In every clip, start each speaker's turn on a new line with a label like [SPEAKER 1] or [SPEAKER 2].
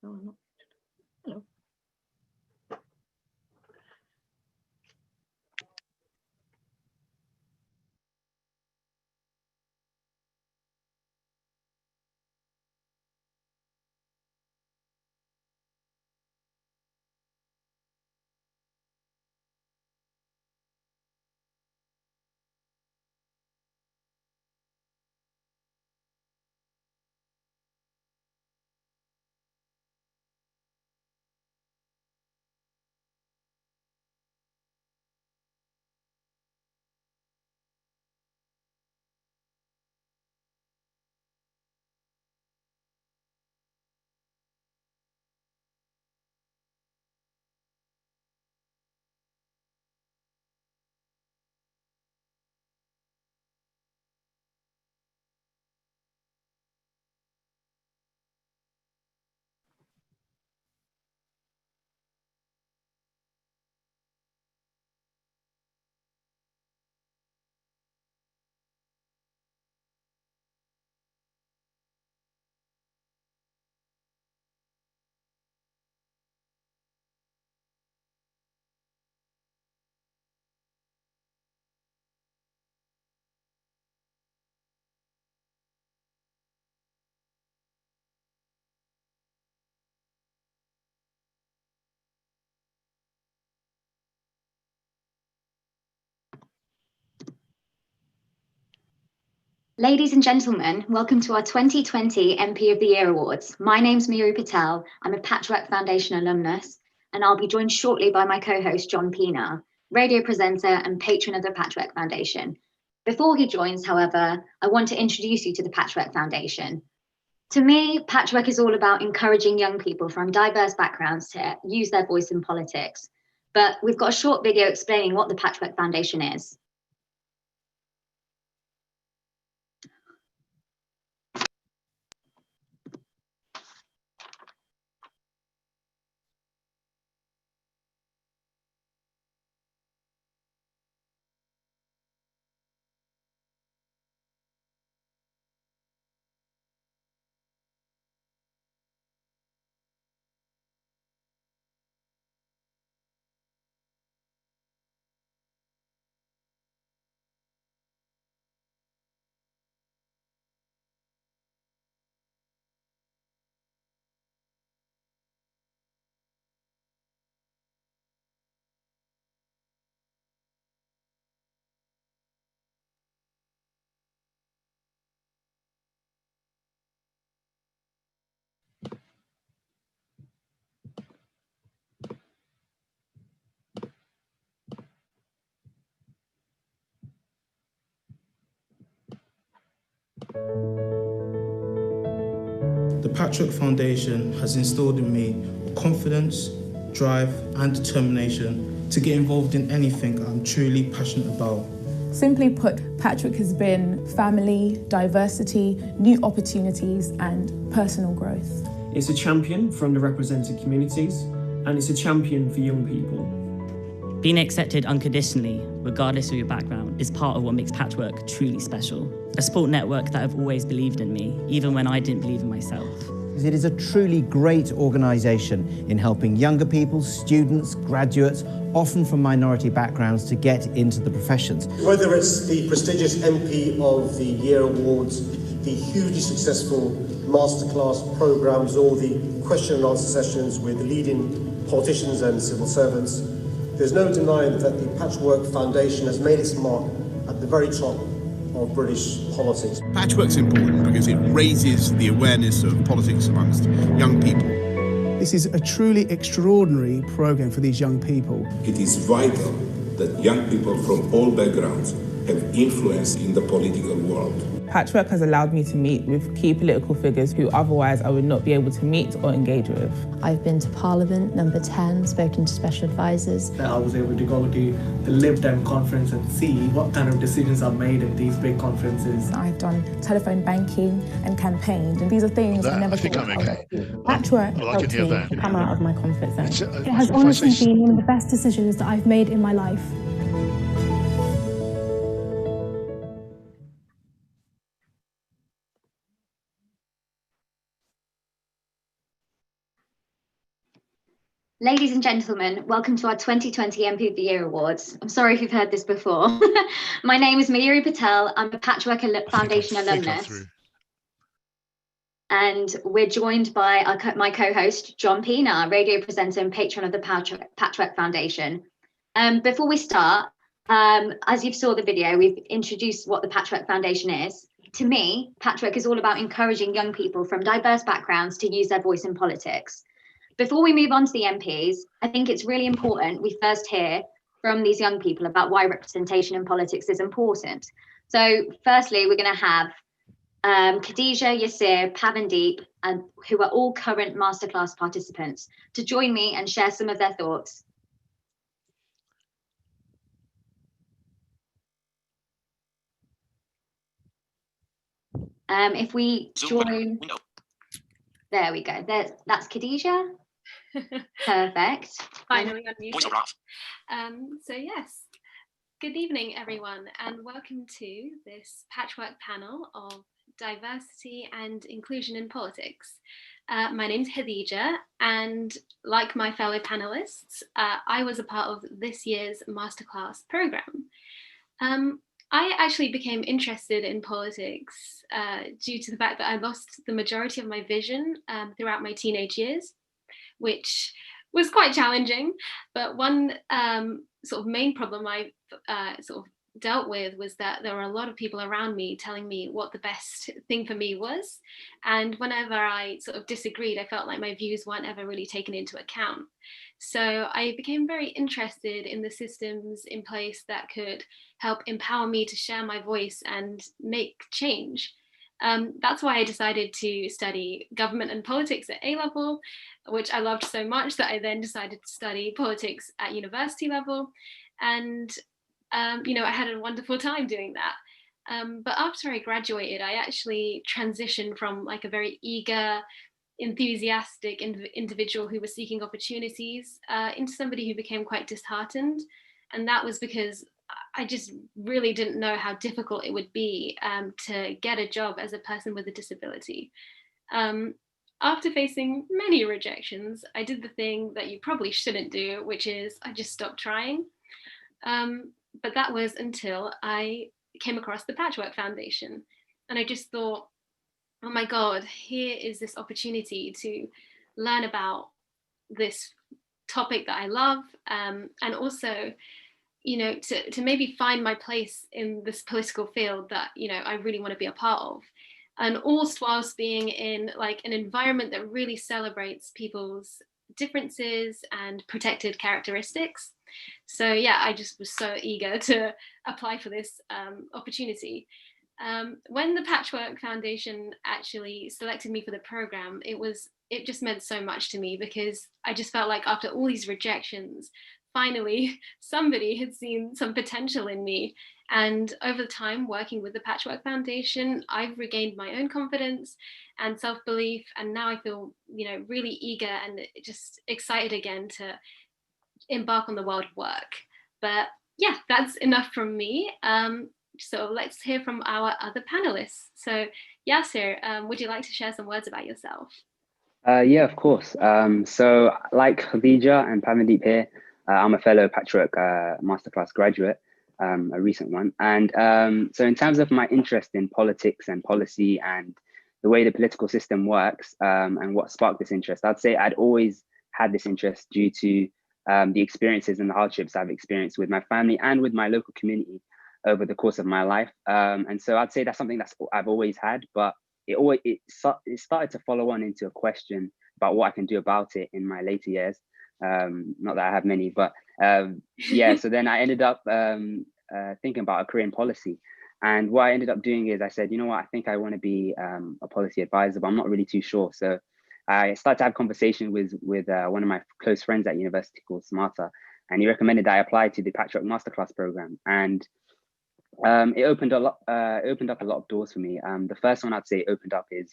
[SPEAKER 1] No, I'm not. Hello.
[SPEAKER 2] Ladies and gentlemen, welcome to our 2020 MP of the Year Awards. My name's Mayuri Patel. I'm a Patchwork Foundation alumnus, and I'll be joined shortly by my co-host, John Pienaar, radio presenter and patron of the Patchwork Foundation. Before he joins, however, I want to introduce you to the Patchwork Foundation. To me, Patchwork is all about encouraging young people from diverse backgrounds to use their voice in politics. But we've got a short video explaining what the Patchwork Foundation is.
[SPEAKER 3] The Patchwork Foundation has instilled in me confidence, drive and determination to get involved in anything I'm truly passionate about.
[SPEAKER 4] Simply put, Patchwork has been family, diversity, new opportunities and personal growth.
[SPEAKER 5] It's a champion for underrepresented communities and it's a champion for young people.
[SPEAKER 6] Being accepted unconditionally, regardless of your background, is part of what makes Patchwork truly special. A support network that have always believed in me, even when I didn't believe in myself.
[SPEAKER 7] It is a truly great organisation in helping younger people, students, graduates, often from minority backgrounds, to get into the professions.
[SPEAKER 8] Whether it's the prestigious MP of the Year Awards, the hugely successful masterclass programmes, or the question and answer sessions with leading politicians and civil servants, there's no denying that the Patchwork Foundation has made its mark at the very top of British politics.
[SPEAKER 9] Patchwork's important because it raises the awareness of politics amongst young people.
[SPEAKER 10] This is a truly extraordinary programme for these young people.
[SPEAKER 11] It is vital that young people from all backgrounds have influence in the political world.
[SPEAKER 12] Patchwork has allowed me to meet with key political figures who otherwise I would not be able to meet or engage with.
[SPEAKER 13] I've been to Parliament, number 10, spoken to special advisors.
[SPEAKER 14] I was able to go to the Lib Dem conference and see what kind of decisions are made at these big conferences.
[SPEAKER 4] I've done telephone banking and campaigned, and these are things I never thought I would do.
[SPEAKER 15] Patchwork helped me to come out of my comfort zone.
[SPEAKER 16] It has honestly been one of the best decisions that I've made in my life.
[SPEAKER 2] Ladies and gentlemen, welcome to our 2020 MP of the Year Awards. I'm sorry if you've heard this before. My name is Mayuri Patel. I'm a Patchwork Foundation alumnus. And we're joined by my co-host, John Pienaar, radio presenter and patron of the Patchwork Foundation. Before we start, as you saw the video, we've introduced what the Patchwork Foundation is. To me, Patchwork is all about encouraging young people from diverse backgrounds to use their voice in politics. Before we move on to the MPs, I think it's really important we first hear from these young people about why representation in politics is important. So firstly, we're going to have Khadija, Yasir, Pavandeep, who are all current masterclass participants, to join me and share some of their thoughts. If we join, there we go. That's Khadija. Perfect.
[SPEAKER 1] Finally unmuted. So yes, good evening everyone, and welcome to this Patchwork panel of diversity and inclusion in politics. My name's Khadija, and like my fellow panelists, I was a part of this year's masterclass program. I actually became interested in politics due to the fact that I lost the majority of my vision throughout my teenage years, which was quite challenging. But one sort of main problem I sort of dealt with was that there were a lot of people around me telling me what the best thing for me was. And whenever I sort of disagreed, I felt like my views weren't ever really taken into account. So I became very interested in the systems in place that could help empower me to share my voice and make change. That's why I decided to study government and politics at A-level, which I loved so much that I then decided to study politics at university level. And, you know, I had a wonderful time doing that. But after I graduated, I actually transitioned from like a very eager, enthusiastic individual who was seeking opportunities into somebody who became quite disheartened. And that was because I just really didn't know how difficult it would be to get a job as a person with a disability. After facing many rejections, I did the thing that you probably shouldn't do, which is I just stopped trying. But that was until I came across the Patchwork Foundation. And I just thought, oh my God, here is this opportunity to learn about this topic that I love, and also, you know, to maybe find my place in this political field that, you know, I really want to be a part of. And whilst being in like an environment that really celebrates people's differences and protected characteristics. So yeah, I just was so eager to apply for this opportunity. When the Patchwork Foundation actually selected me for the program, it just meant so much to me, because I just felt like after all these rejections, finally somebody had seen some potential in me. And over the time working with the Patchwork Foundation, I've regained my own confidence and self-belief, and now I feel, you know, really eager and just excited again to embark on the world of work. But yeah, that's enough from me. So let's hear from our other panelists. So Yasir, would you like to share some words about yourself?
[SPEAKER 17] Yeah, of course. So like Khadija and Pavandeep here, I'm a fellow Patchwork Masterclass graduate, a recent one. And so in terms of my interest in politics and policy and the way the political system works and what sparked this interest, I'd say I'd always had this interest due to the experiences and the hardships I've experienced with my family and with my local community over the course of my life. And so I'd say that's something that I've always had, but it started to follow on into a question about what I can do about it in my later years. Not that I have many, but yeah, so then I ended up thinking about a career in policy. And what I ended up doing is I said, you know what, I think I want to be a policy advisor, but I'm not really too sure. So I started to have a conversation with one of my close friends at university called Smarter, and he recommended that I apply to the Patchwork Masterclass program. And it opened up a lot of doors for me. The first one I'd say opened up is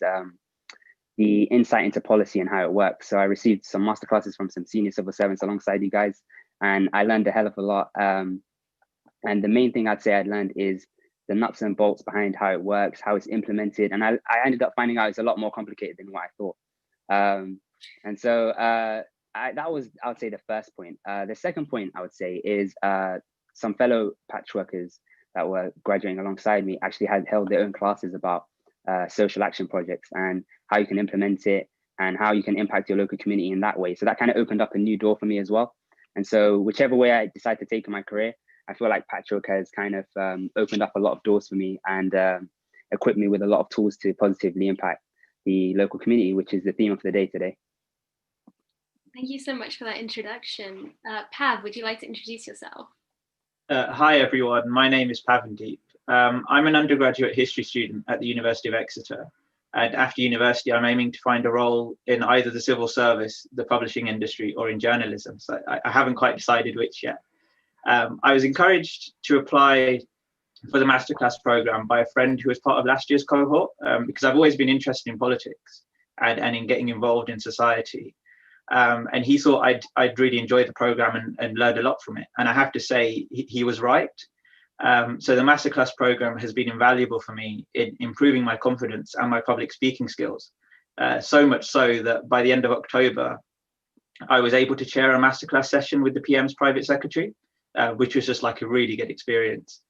[SPEAKER 17] the insight into policy and how it works. So I received some masterclasses from some senior civil servants alongside you guys, and I learned a hell of a lot. And the main thing I'd say I'd learned is the nuts and bolts behind how it works, how it's implemented. And I ended up finding out it's a lot more complicated than what I thought. And so that was, I would say, the first point. The second point I would say is some fellow patchworkers that were graduating alongside me actually had held their own classes about social action projects and how you can implement it and how you can impact your local community in that way. So that kind of opened up a new door for me as well. And so whichever way I decide to take in my career, I feel like Patchwork has kind of opened up a lot of doors for me and equipped me with a lot of tools to positively impact the local community, which is the theme of the day today.
[SPEAKER 1] Thank you so much for that introduction. Pav, would you like to introduce yourself?
[SPEAKER 18] Hi everyone, my name is Pavandeep. I'm an undergraduate history student at the University of Exeter. And after university, I'm aiming to find a role in either the civil service, the publishing industry, or in journalism. So I haven't quite decided which yet. I was encouraged to apply for the masterclass program by a friend who was part of last year's cohort, because I've always been interested in politics and in getting involved in society. And he thought I'd really enjoy the program and learned a lot from it. And I have to say, he was right. So the masterclass program has been invaluable for me in improving my confidence and my public speaking skills. So much so that by the end of October, I was able to chair a masterclass session with the PM's private secretary, which was just like a really good experience.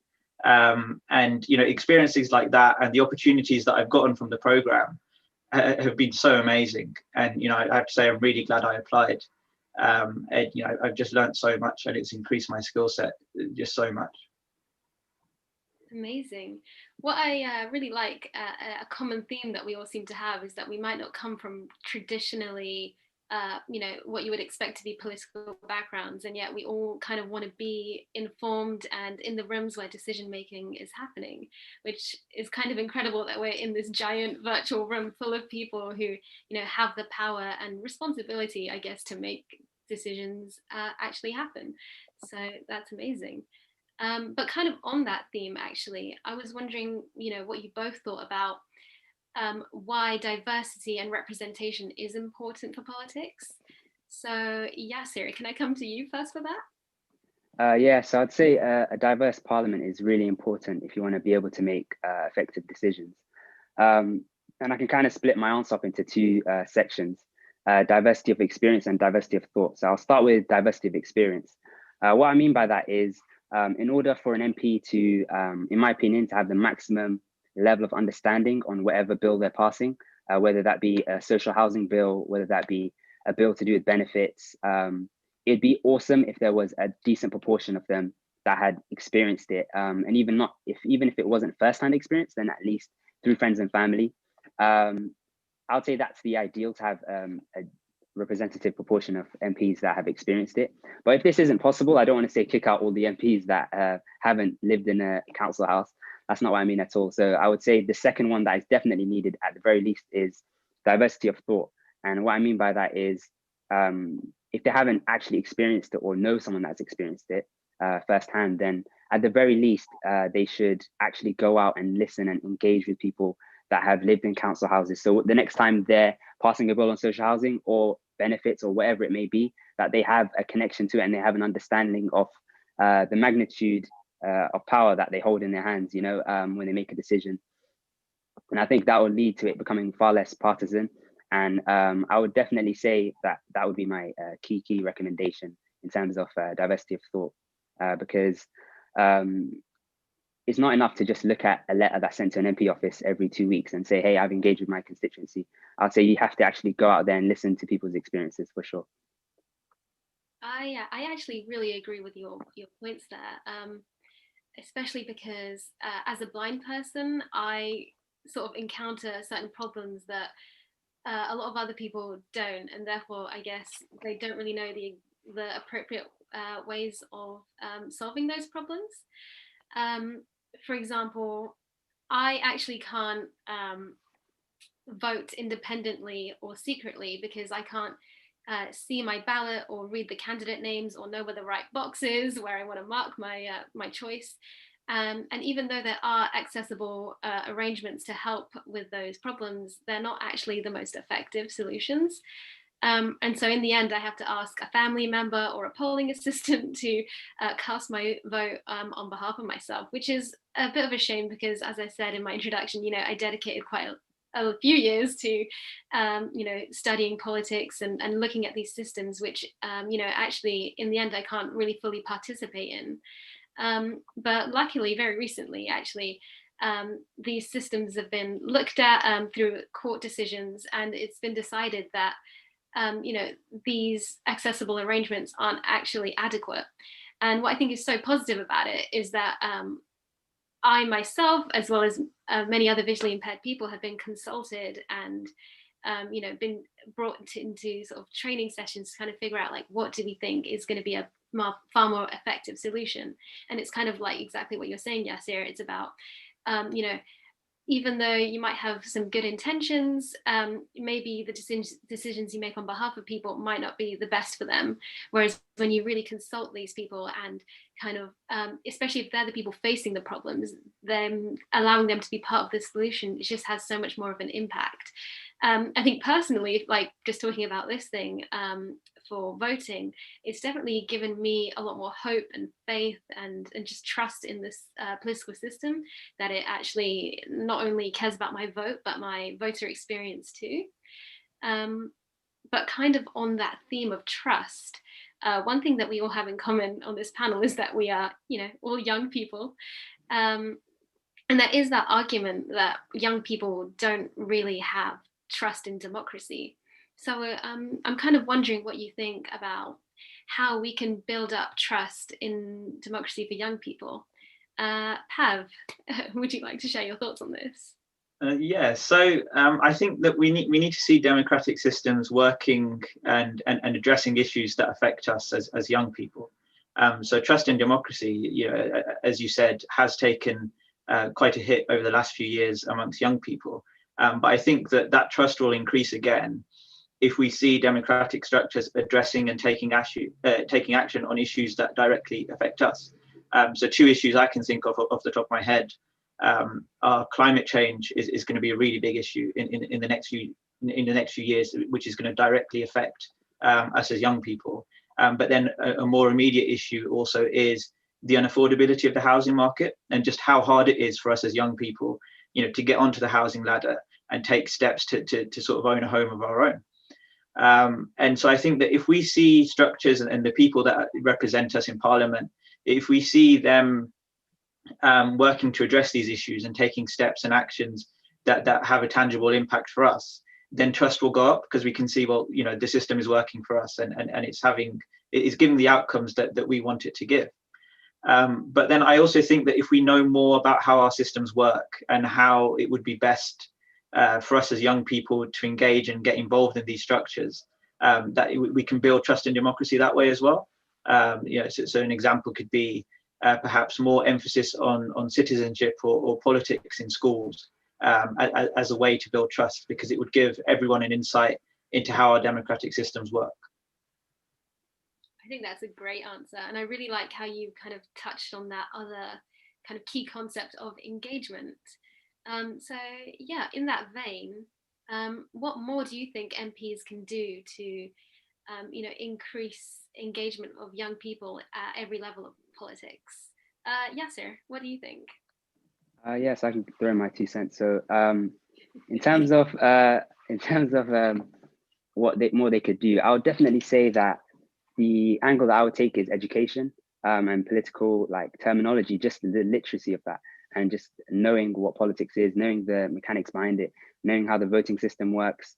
[SPEAKER 18] And, you know, experiences like that and the opportunities that I've gotten from the program have been so amazing. And, you know, I have to say, I'm really glad I applied. And, you know, I've just learned so much and it's increased my skill set just so much.
[SPEAKER 1] Amazing. What I really like, a common theme that we all seem to have is that we might not come from traditionally, you know, what you would expect to be political backgrounds, and yet we all kind of want to be informed and in the rooms where decision making is happening, which is kind of incredible that we're in this giant virtual room full of people who, you know, have the power and responsibility, I guess, to make decisions actually happen. So that's amazing. But kind of on that theme, actually, I was wondering, you know, what you both thought about why diversity and representation is important for politics. So Yasir, can I come to you first for that?
[SPEAKER 17] Yeah, so I'd say a diverse parliament is really important if you want to be able to make effective decisions. And I can kind of split my answer up into two sections, diversity of experience and diversity of thought. So I'll start with diversity of experience. What I mean by that is in order for an MP to, in my opinion, to have the maximum level of understanding on whatever bill they're passing, whether that be a social housing bill, whether that be a bill to do with benefits, it'd be awesome if there was a decent proportion of them that had experienced it. And even if it wasn't first-hand experience, then at least through friends and family. I would say that's the ideal, to have a representative proportion of MPs that have experienced it. But if this isn't possible, I don't want to say kick out all the MPs that haven't lived in a council house. That's not what I mean at all. So I would say the second one that is definitely needed at the very least is diversity of thought. And what I mean by that is if they haven't actually experienced it or know someone that's experienced it firsthand, then at the very least, they should actually go out and listen and engage with people that have lived in council houses. So the next time they're passing a bill on social housing or benefits or whatever it may be, that they have a connection to it and they have an understanding of the magnitude of power that they hold in their hands, you know, when they make a decision. And I think that will lead to it becoming far less partisan. And I would definitely say that that would be my key recommendation in terms of diversity of thought, because it's not enough to just look at a letter that's sent to an MP office every 2 weeks and say, hey, I've engaged with my constituency. I'd say you have to actually go out there and listen to people's experiences for sure.
[SPEAKER 1] I actually really agree with your points there, especially because as a blind person, I sort of encounter certain problems that a lot of other people don't, and therefore I guess they don't really know the appropriate ways of solving those problems. For example, I actually can't vote independently or secretly because I can't see my ballot or read the candidate names or know where the right box is, where I want to mark my choice. And even though there are accessible arrangements to help with those problems, they're not actually the most effective solutions. And so in the end, I have to ask a family member or a polling assistant to cast my vote on behalf of myself, which is a bit of a shame because, as I said in my introduction, you know, I dedicated quite a few years to, studying politics and looking at these systems, which, actually in the end I can't really fully participate in. But luckily, very recently, actually, these systems have been looked at through court decisions, and it's been decided that, these accessible arrangements aren't actually adequate. And what I think is so positive about it is that I myself, as well as many other visually impaired people, have been consulted and been brought into sort of training sessions to kind of figure out, like, what do we think is going to be a far more effective solution. And it's kind of like exactly what you're saying, Yasir. It's about even though you might have some good intentions, maybe the decisions you make on behalf of people might not be the best for them. Whereas when you really consult these people and kind of, especially if they're the people facing the problems, then allowing them to be part of the solution, it just has so much more of an impact. I think personally, like just talking about this thing for voting, it's definitely given me a lot more hope and faith and just trust in this political system, that it actually not only cares about my vote, but my voter experience too. But kind of on that theme of trust, one thing that we all have in common on this panel is that we are, all young people. And there is that argument that young people don't really have trust in democracy. So I'm kind of wondering what you think about how we can build up trust in democracy for young people. Pav, would you like to share your thoughts on this?
[SPEAKER 18] So I think that we need to see democratic systems working and addressing issues that affect us as young people. So trust in democracy, as you said, has taken quite a hit over the last few years amongst young people. But I think that trust will increase again if we see democratic structures addressing and taking action on issues that directly affect us. So two issues I can think of off the top of my head are climate change is going to be a really big issue in the next few years, which is going to directly affect us as young people. But then a more immediate issue also is the unaffordability of the housing market, and just how hard it is for us as young people, to get onto the housing ladder and take steps to sort of own a home of our own. And so I think that if we see structures and the people that represent us in Parliament, if we see them working to address these issues and taking steps and actions that have a tangible impact for us, then trust will go up, because we can see, well, the system is working for us and it's giving the outcomes that we want it to give. But then I also think that if we know more about how our systems work and how it would be best for us as young people to engage and get involved in these structures, that we can build trust in democracy that way as well. So an example could be perhaps more emphasis on citizenship or politics in schools as a way to build trust, because it would give everyone an insight into how our democratic systems work.
[SPEAKER 1] I think that's a great answer. And I really like how you kind of touched on that other kind of key concept of engagement. So yeah, in that vein, what more do you think MPs can do to, increase engagement of young people at every level of politics? Yasir, what do you think?
[SPEAKER 17] Yes, I can throw in my 2 cents. So in terms of what more they could do, I would definitely say that the angle that I would take is education and political terminology, just the literacy of that, and just knowing what politics is, knowing the mechanics behind it, knowing how the voting system works.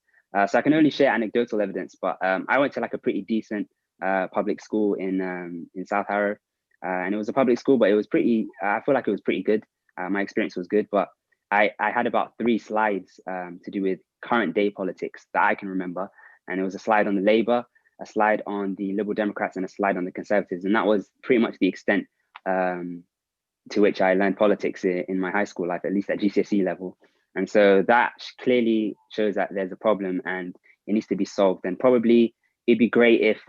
[SPEAKER 17] So I can only share anecdotal evidence, but I went to a pretty decent public school in South Harrow, and it was a public school, but it was pretty, I feel like it was pretty good. My experience was good, but I had about 3 slides to do with current day politics that I can remember. And it was a slide on the Labour, a slide on the Liberal Democrats, and a slide on the Conservatives. And that was pretty much the extent to which I learned politics in my high school life, at least at GCSE level. And so that clearly shows that there's a problem and it needs to be solved. And probably it'd be great if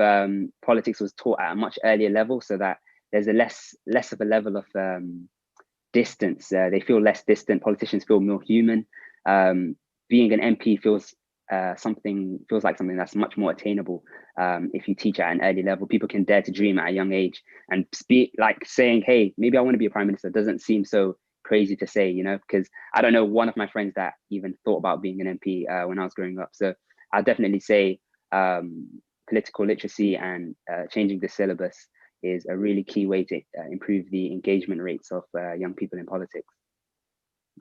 [SPEAKER 17] politics was taught at a much earlier level, so that there's a less of a level of distance. They feel less distant. Politicians feel more human. Being an MP feels like something that's much more attainable if you teach at an early level. People can dare to dream at a young age, and speak, saying, hey, maybe I want to be a prime minister, doesn't seem so crazy to say, you know, because I don't know one of my friends that even thought about being an MP when I was growing up. So I'll definitely say political literacy and changing the syllabus is a really key way to improve the engagement rates of young people in politics.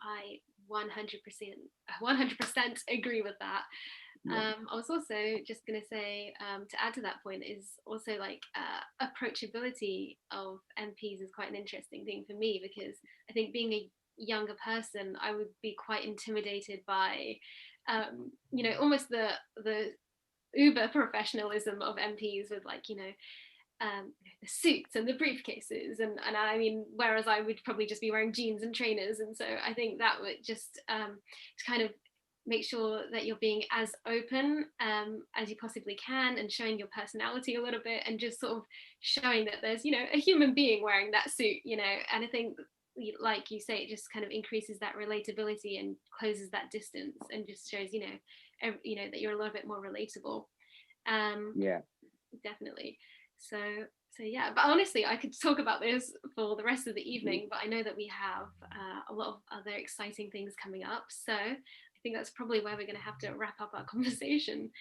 [SPEAKER 1] I 100% agree with that. I was also just going to say, to add to that point, is also like approachability of MPs is quite an interesting thing for me, because I think being a younger person, I would be quite intimidated by, you know, almost the uber professionalism of MPs with, like, you know, the suits and the briefcases, and I mean, whereas I would probably just be wearing jeans and trainers. And so I think that would just to kind of make sure that you're being as open as you possibly can, and showing your personality a little bit, and just sort of showing that there's, you know, a human being wearing that suit, you know. And I think, like you say, it just kind of increases that relatability and closes that distance, and just shows, you know, that you're a little bit more relatable.
[SPEAKER 17] Yeah,
[SPEAKER 1] definitely. So yeah, but honestly, I could talk about this for the rest of the evening, but I know that we have a lot of other exciting things coming up. So I think that's probably where we're going to have to wrap up our conversation.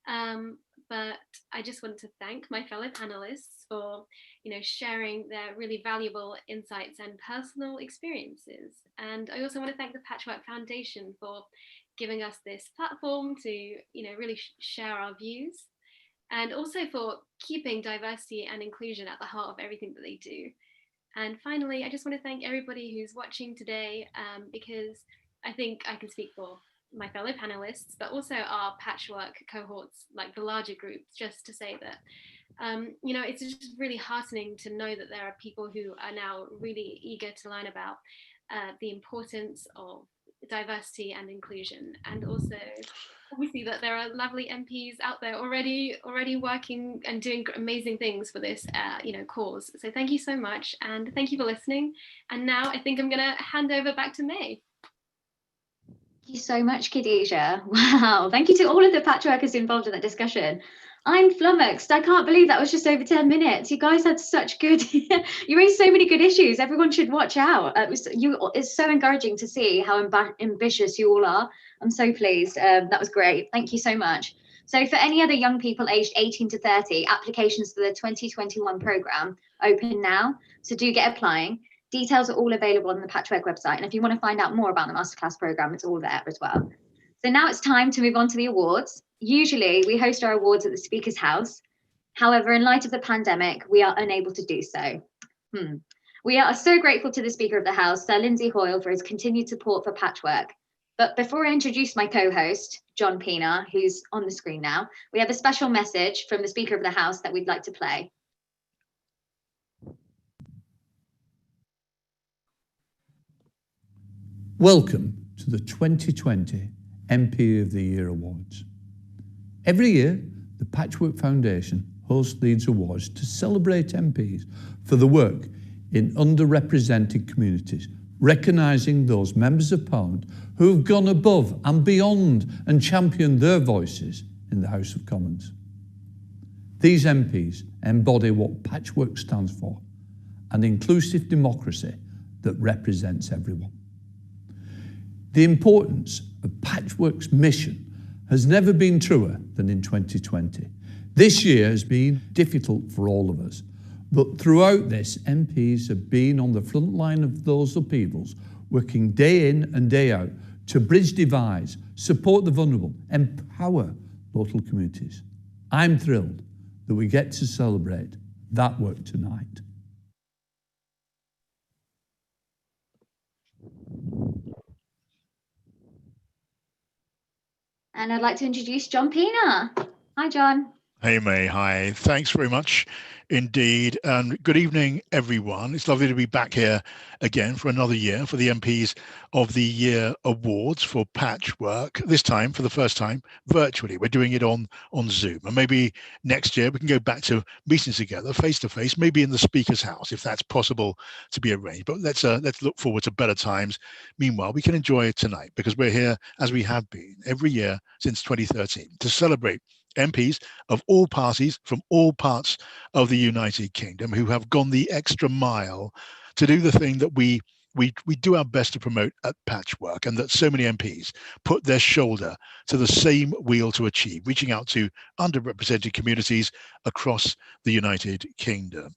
[SPEAKER 1] But I just want to thank my fellow panelists for, you know, sharing their really valuable insights and personal experiences. And I also want to thank the Patchwork Foundation for giving us this platform to, you know, really share our views, and also for keeping diversity and inclusion at the heart of everything that they do. And finally, I just want to thank everybody who's watching today, because I think I can speak for my fellow panelists, but also our Patchwork cohorts, like the larger groups, just to say that, you know, it's just really heartening to know that there are people who are now really eager to learn about the importance of diversity and inclusion, and also obviously that there are lovely MPs out there already working and doing amazing things for this you know, cause. So thank you so much, and thank you for listening. And now I think I'm going to hand over back to May.
[SPEAKER 2] Thank you so much, Khadija. Wow, thank you to all of the patchworkers involved in that discussion. I'm flummoxed. I can't believe that was just over 10 minutes. You guys had such good, you raised so many good issues. Everyone should watch out. It's so encouraging to see how ambitious you all are. I'm so pleased. That was great. Thank you so much. So for any other young people aged 18 to 30, applications for the 2021 programme open now. So do get applying. Details are all available on the Patchwork website. And if you want to find out more about the Masterclass programme, it's all there as well. So now it's time to move on to the awards. Usually we host our awards at the Speaker's House. However, in light of the pandemic, we are unable to do so. We are so grateful to the Speaker of the House, Sir Lindsay Hoyle, for his continued support for Patchwork. But before I introduce my co-host, John Pienaar, who's on the screen now, we have a special message from the Speaker of the House that we'd like to play.
[SPEAKER 19] Welcome to the 2020 MP of the Year Awards. Every year, the Patchwork Foundation hosts these awards to celebrate MPs for the work in underrepresented communities, recognising those members of Parliament who have gone above and beyond and championed their voices in the House of Commons. These MPs embody what Patchwork stands for, an inclusive democracy that represents everyone. The importance of Patchwork's mission has never been truer than in 2020. This year has been difficult for all of us, but throughout this, MPs have been on the front line of those upheavals, working day in and day out to bridge divides, support the vulnerable, empower local communities. I'm thrilled that we get to celebrate that work tonight.
[SPEAKER 2] And I'd like to introduce John Pienaar. Hi, John.
[SPEAKER 15] Hey, May. Hi. Thanks very much indeed. And good evening, everyone. It's lovely to be back here again for another year for the MPs of the Year Awards for Patchwork, this time, for the first time, virtually. We're doing it on Zoom. And maybe next year we can go back to meeting together face-to-face, maybe in the Speaker's House, if that's possible to be arranged. But let's look forward to better times. Meanwhile, we can enjoy it tonight because we're here, as we have been, every year since 2013, to celebrate MPs of all parties from all parts of the United Kingdom who have gone the extra mile to do the thing that we we do our best to promote at Patchwork, and that so many MPs put their shoulder to the same wheel to achieve, reaching out to underrepresented communities across the United Kingdom.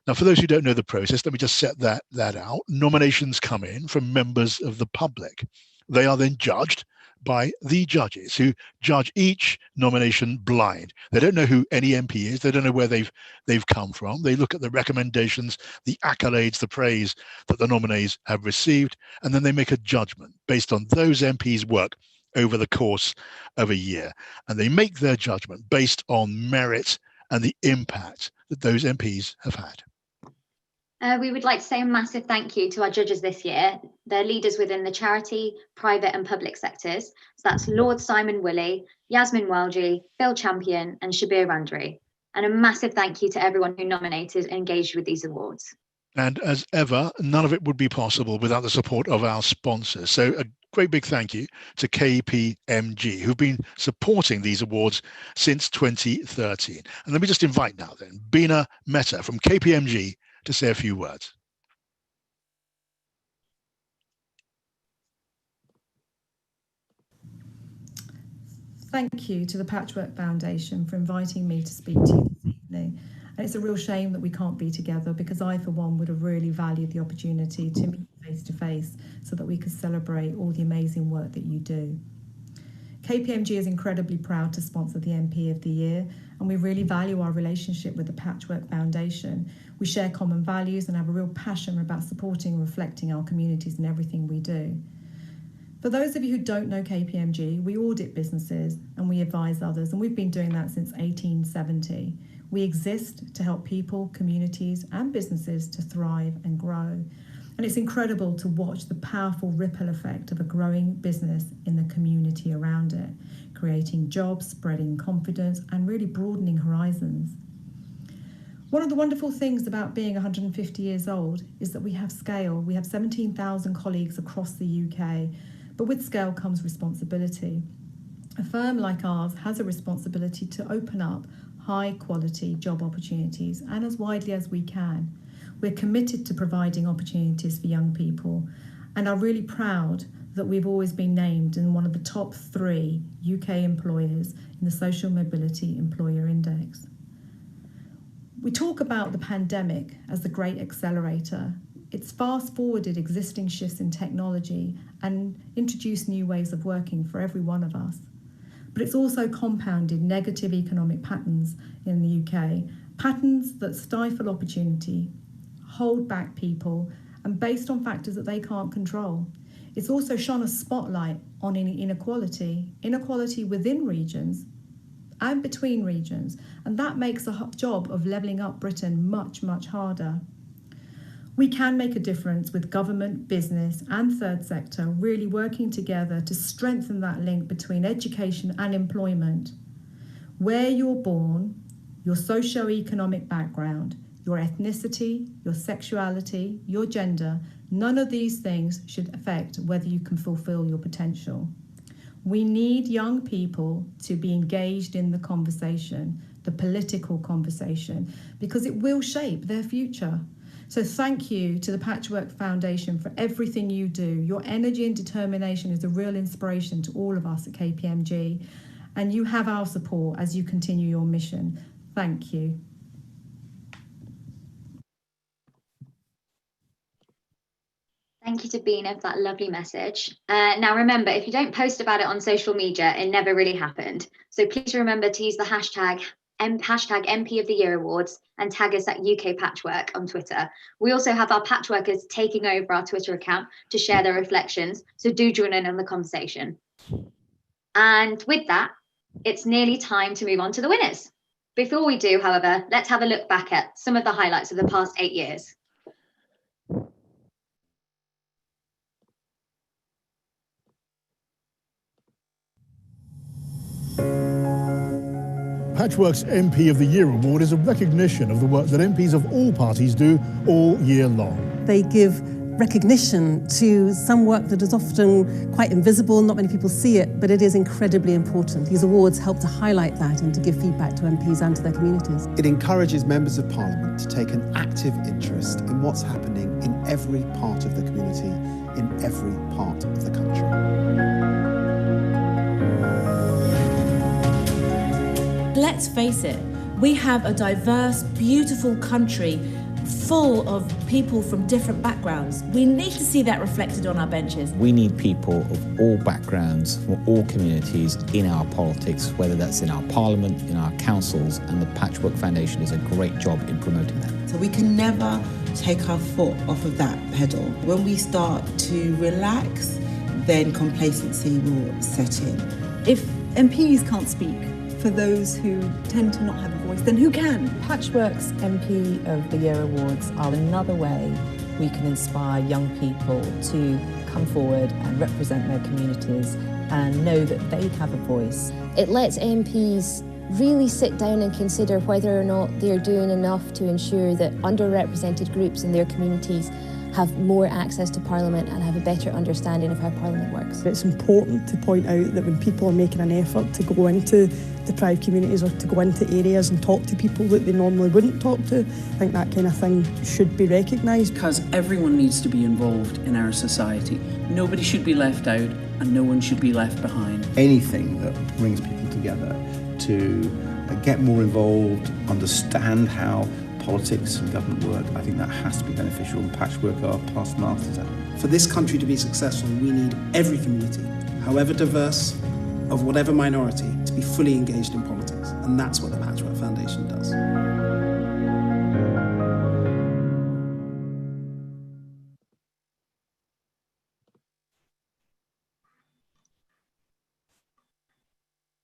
[SPEAKER 15] Now, for those who don't know the process, let me just set that out. Nominations come in from members of the public. They are then judged by the judges, who judge each nomination blind. They don't know who any MP is. They don't know where they've come from. They look at the recommendations, the accolades, the praise that the nominees have received, and then they make a judgment based on those MPs' work over the course of a year. And they make their judgment based on merit and the impact that those MPs have had.
[SPEAKER 2] We would like to say a massive thank you to our judges this year. They're leaders within the charity, private and public sectors. So that's Lord Simon Woolley, Yasmin Welji, Phil Champion and Shabir Randri. And a massive thank you to everyone who nominated and engaged with these awards.
[SPEAKER 15] And as ever, none of it would be possible without the support of our sponsors. So a great big thank you to KPMG, who've been supporting these awards since 2013. And let me just invite now then, Bina Mehta from KPMG to say a few words.
[SPEAKER 20] Thank you to the Patchwork Foundation for inviting me to speak to you this evening. And it's a real shame that we can't be together, because I, for one, would have really valued the opportunity to meet face to face so that we could celebrate all the amazing work that you do. KPMG is incredibly proud to sponsor the MP of the Year, and we really value our relationship with the Patchwork Foundation. We share common values and have a real passion about supporting and reflecting our communities in everything we do. For those of you who don't know KPMG, we audit businesses and we advise others, and we've been doing that since 1870. We exist to help people, communities and businesses to thrive and grow. And it's incredible to watch the powerful ripple effect of a growing business in the community around it, creating jobs, spreading confidence, and really broadening horizons. One of the wonderful things about being 150 years old is that we have scale. We have 17,000 colleagues across the UK, but with scale comes responsibility. A firm like ours has a responsibility to open up high quality job opportunities, and as widely as we can. We're committed to providing opportunities for young people and are really proud that we've always been named in one of the top 3 UK employers in the Social Mobility Employer Index. We talk about the pandemic as the great accelerator. It's fast-forwarded existing shifts in technology and introduced new ways of working for every one of us. But it's also compounded negative economic patterns in the UK, patterns that stifle opportunity, hold back people, and based on factors that they can't control. It's also shone a spotlight on inequality within regions and between regions, and that makes the job of levelling up Britain much, much harder. We can make a difference with government, business and third sector really working together to strengthen that link between education and employment. Where you're born, your socio-economic background, your ethnicity, your sexuality, your gender, none of these things should affect whether you can fulfill your potential. We need young people to be engaged in the conversation, the political conversation, because it will shape their future. So thank you to the Patchwork Foundation for everything you do. Your energy and determination is a real inspiration to all of us at KPMG, and you have our support as you continue your mission. Thank you.
[SPEAKER 2] Thank you to Bina for that lovely message. Now remember, if you don't post about it on social media, it never really happened. So please remember to use the hashtag MP of the Year Awards and tag us at UK Patchwork on Twitter. We also have our Patchworkers taking over our Twitter account to share their reflections, so do join in on the conversation. And with that, it's nearly time to move on to the winners. Before we do, however, let's have a look back at some of the highlights of the past 8 years.
[SPEAKER 21] Patchwork's MP of the Year award is a recognition of the work that MPs of all parties do all year long.
[SPEAKER 22] They give
[SPEAKER 3] recognition to some work that is often quite invisible, not many people see it, but it is incredibly important. These awards help to highlight that and to give feedback to MPs and to their communities.
[SPEAKER 22] It encourages members of Parliament to take an active interest in what's happening in every part of the community, in every part of the country.
[SPEAKER 23] Let's face it, we have a diverse, beautiful country full of people from different backgrounds. We need to see that reflected on our benches.
[SPEAKER 24] We need people of all backgrounds, from all communities in our politics, whether that's in our parliament, in our councils, and the Patchwork Foundation does a great job in promoting that.
[SPEAKER 25] So we can never take our foot off of that pedal. When we start to relax, then complacency will set in.
[SPEAKER 26] If MPs can't speak for those who tend to not have a voice, then who can?
[SPEAKER 13] Patchwork's MP of the Year Awards are another way we can inspire young people to come forward and represent their communities and know that they have a voice.
[SPEAKER 27] It lets MPs really sit down and consider whether or not they're doing enough to ensure that underrepresented groups in their communities have more access to Parliament and have a better understanding of how Parliament works.
[SPEAKER 28] It's important to point out that when people are making an effort to go into deprived communities or to go into areas and talk to people that they normally wouldn't talk to, I think that kind of thing should be recognised.
[SPEAKER 29] Because everyone needs to be involved in our society. Nobody should be left out and no one should be left behind.
[SPEAKER 30] Anything that brings people together to get more involved, understand how politics and government work, I think that has to be beneficial, and Patchwork are past masters at it.
[SPEAKER 10] For this country to be successful, we need every community, however diverse, of whatever minority, to be fully engaged in politics. And that's what the Patchwork Foundation does.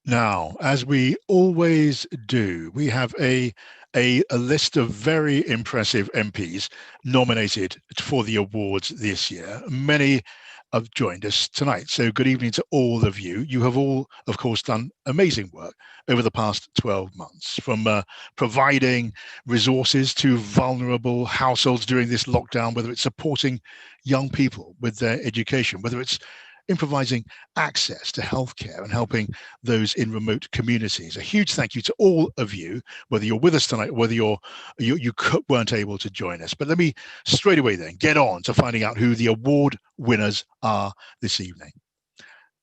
[SPEAKER 15] Now, as we always do, we have a list of very impressive MPs nominated for the awards this year. Many have joined us tonight. So good evening to all of you. You have all, of course, done amazing work over the past 12 months, from providing resources to vulnerable households during this lockdown, whether it's supporting young people with their education, whether it's improvising access to healthcare and helping those in remote communities. A huge thank you to all of you, whether you're with us tonight or whether you weren't able to join us. But let me straight away then get on to finding out who the award winners are this evening.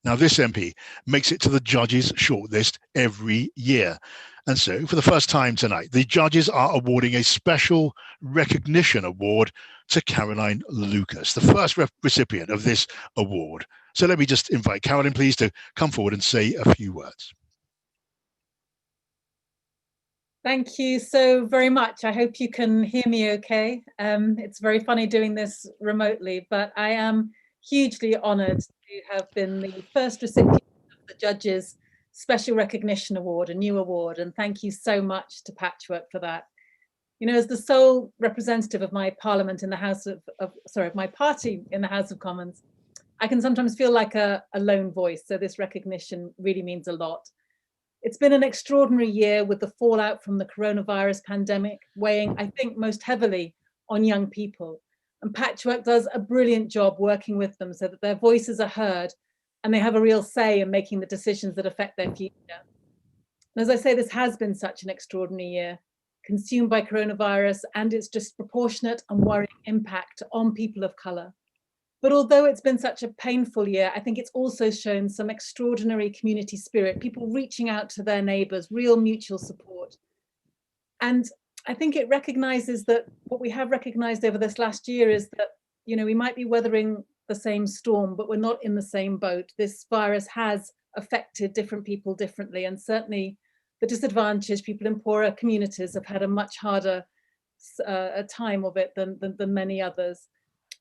[SPEAKER 15] Now, this MP makes it to the judges' shortlist every year. And so, for the first time tonight, the judges are awarding a special recognition award to Caroline Lucas, the first recipient of this award. So let me just invite Caroline, please, to come forward and say a few words.
[SPEAKER 31] Thank you so very much. I hope you can hear me okay. It's very funny doing this remotely, but I am hugely honoured to have been the first recipient of the Judges' Special Recognition Award, a new award, and thank you so much to Patchwork for that. You know, as the sole representative of my parliament in the House of my party in the House of Commons, I can sometimes feel like a lone voice, so this recognition really means a lot. It's been an extraordinary year with the fallout from the coronavirus pandemic weighing, I think, most heavily on young people. And Patchwork does a brilliant job working with them so that their voices are heard and they have a real say in making the decisions that affect their future. And as I say, this has been such an extraordinary year, consumed by coronavirus and its disproportionate and worrying impact on people of colour. But although it's been such a painful year, I think it's also shown some extraordinary community spirit, people reaching out to their neighbours, real mutual support. And I think it recognises that what we have recognised over this last year is that, you know, we might be weathering the same storm, but we're not in the same boat. This virus has affected different people differently, and certainly the disadvantaged people in poorer communities have had a much harder time of it than many others.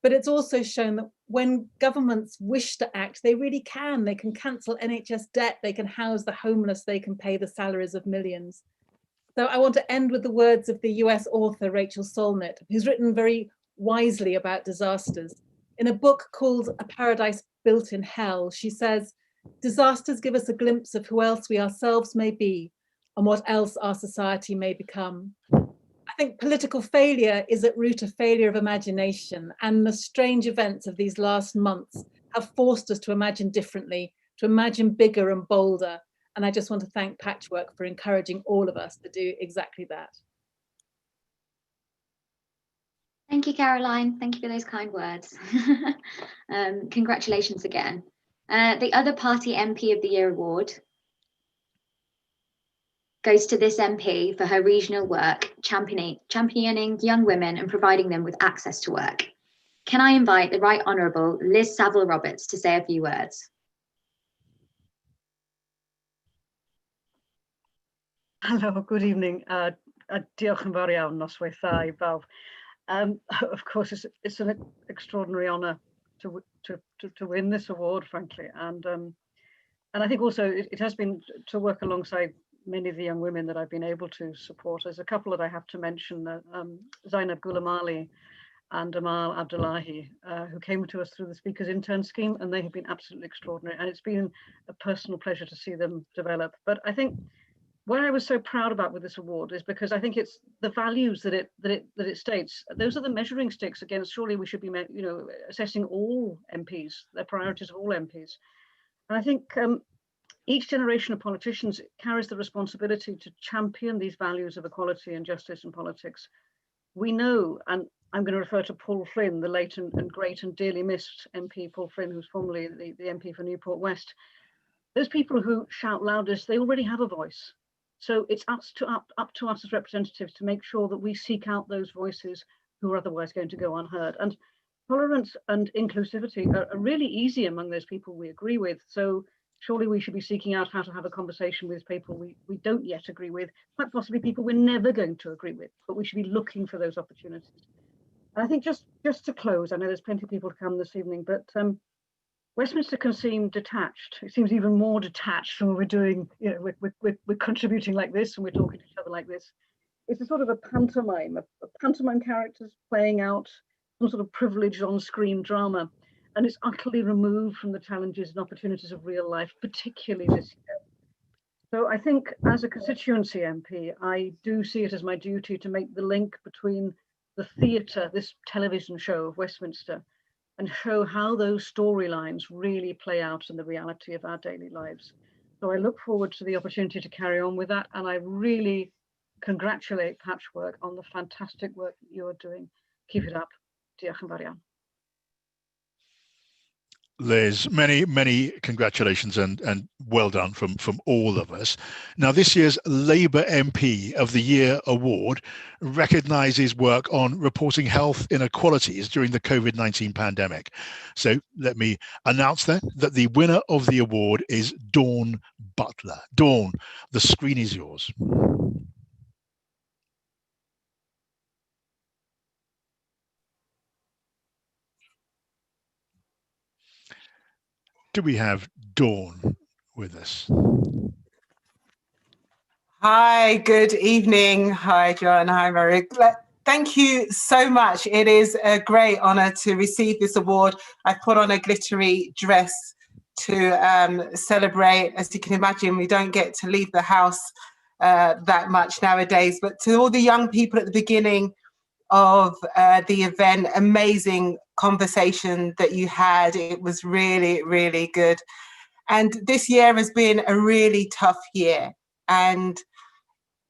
[SPEAKER 31] But it's also shown that when governments wish to act, they really can. They can cancel NHS debt, they can house the homeless, they can pay the salaries of millions. So I want to end with the words of the US author Rachel Solnit, who's written very wisely about disasters. In a book called A Paradise Built in Hell, she says, disasters give us a glimpse of who else we ourselves may be and what else our society may become. I think political failure is at root of failure of imagination, and the strange events of these last months have forced us to imagine differently, to imagine bigger and bolder. And I just want to thank Patchwork for encouraging all of us to do exactly that.
[SPEAKER 2] Thank you, Caroline. Thank you for those kind words. Congratulations again. The other party MP of the Year award goes to this MP for her regional work, championing young women and providing them with access to work. Can I invite the Right Honourable Liz Saville-Roberts to say a few words?
[SPEAKER 4] Hello, good evening. Diolch yn fawr iawn, noswaith dda I bawb. Of course, it's an extraordinary honour to win this award, frankly, and I think also it has been to work alongside many of the young women that I've been able to support. There's a couple that I have to mention, Zainab Ghulamali and Amal Abdullahi, who came to us through the Speaker's Intern Scheme, and they have been absolutely extraordinary. And it's been a personal pleasure to see them develop. But I think what I was so proud about with this award is because I think it's the values that it states. Those are the measuring sticks against. Surely we should be, assessing all MPs, their priorities of all MPs. And I think each generation of politicians carries the responsibility to champion these values of equality and justice in politics. We know, and I'm going to refer to Paul Flynn, the late and great and dearly missed MP Paul Flynn, who's formerly the MP for Newport West. Those people who shout loudest, they already have a voice. So it's up to us as representatives to make sure that we seek out those voices who are otherwise going to go unheard. And tolerance and inclusivity are really easy among those people we agree with. So surely we should be seeking out how to have a conversation with people we don't yet agree with, quite possibly people we're never going to agree with, but we should be looking for those opportunities. And I think just to close, I know there's plenty of people to come this evening, but Westminster can seem detached. It seems even more detached when we're doing, we're contributing like this and we're talking to each other like this. It's a sort of a pantomime characters playing out some sort of privileged on-screen drama. And it's utterly removed from the challenges and opportunities of real life, particularly this year. So I think as a constituency MP, I do see it as my duty to make the link between the theatre, this television show of Westminster, and show how those storylines really play out in the reality of our daily lives. So I look forward to the opportunity to carry on with that, and I really congratulate Patchwork on the fantastic work that you are doing. Keep it up. Diolch yn fawr iawn.
[SPEAKER 15] Liz, many congratulations and well done from all of us. Now, this year's Labour MP of the Year award recognises work on reporting health inequalities during the COVID-19 pandemic. So let me announce then that the winner of the award is Dawn Butler. Dawn, the screen is yours. Do we have Dawn with us?
[SPEAKER 5] Hi, good evening. Hi, John. Hi, Mary. Thank you so much. It is a great honour to receive this award. I put on a glittery dress to celebrate. As you can imagine, we don't get to leave the house that much nowadays. But to all the young people at the beginning of the event, amazing conversation that you had. It was really, really good. And this year has been a really tough year. And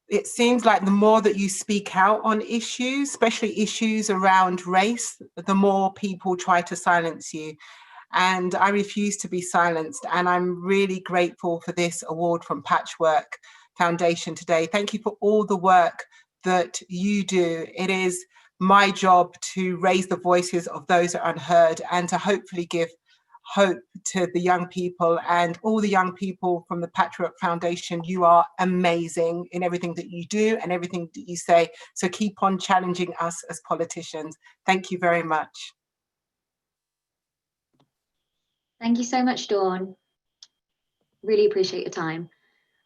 [SPEAKER 5] it seems like the more that you speak out on issues, especially issues around race, the more people try to silence you. And I refuse to be silenced. And I'm really grateful for this award from Patchwork Foundation today. Thank you for all the work that you do. It is my job to raise the voices of those that are unheard and to hopefully give hope to the young people and all the young people from the Patchwork Foundation. You are amazing in everything that you do and everything that you say. So keep on challenging us as politicians. Thank you very much.
[SPEAKER 2] Thank you so much, Dawn. Really appreciate your time.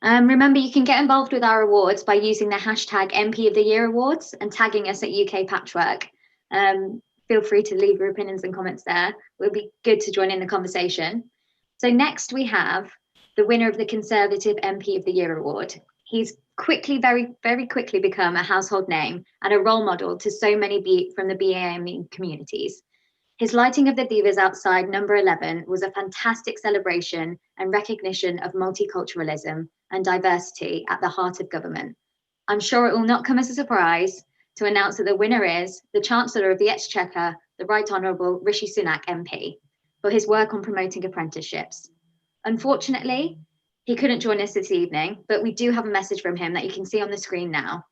[SPEAKER 2] Remember, you can get involved with our awards by using the hashtag MP of the Year Awards and tagging us at UK Patchwork. Feel free to leave your opinions and comments there. It would be good to join in the conversation. So next we have the winner of the Conservative MP of the Year Award. He's very, very quickly become a household name and a role model to so many from the BAME communities. His lighting of the divas outside number 11 was a fantastic celebration and recognition of multiculturalism and diversity at the heart of government. I'm sure it will not come as a surprise to announce that the winner is the Chancellor of the Exchequer, the Right Honourable Rishi Sunak MP, for his work on promoting apprenticeships. Unfortunately, he couldn't join us this evening, but we do have a message from him that you can see on the screen now.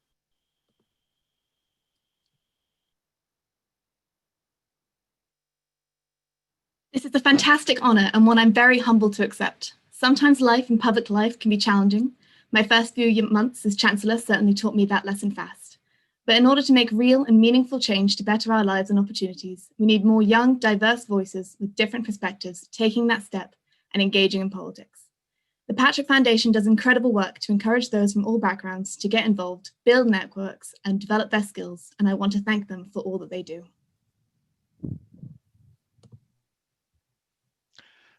[SPEAKER 1] This is a fantastic honour and one I'm very humbled to accept. Sometimes life and public life can be challenging. My first few months as Chancellor certainly taught me that lesson fast. But in order to make real and meaningful change to better our lives and opportunities, we need more young, diverse voices with different perspectives taking that step and engaging in politics. The Patchwork Foundation does incredible work to encourage those from all backgrounds to get involved, build networks, and develop their skills, and I want to thank them for all that they do.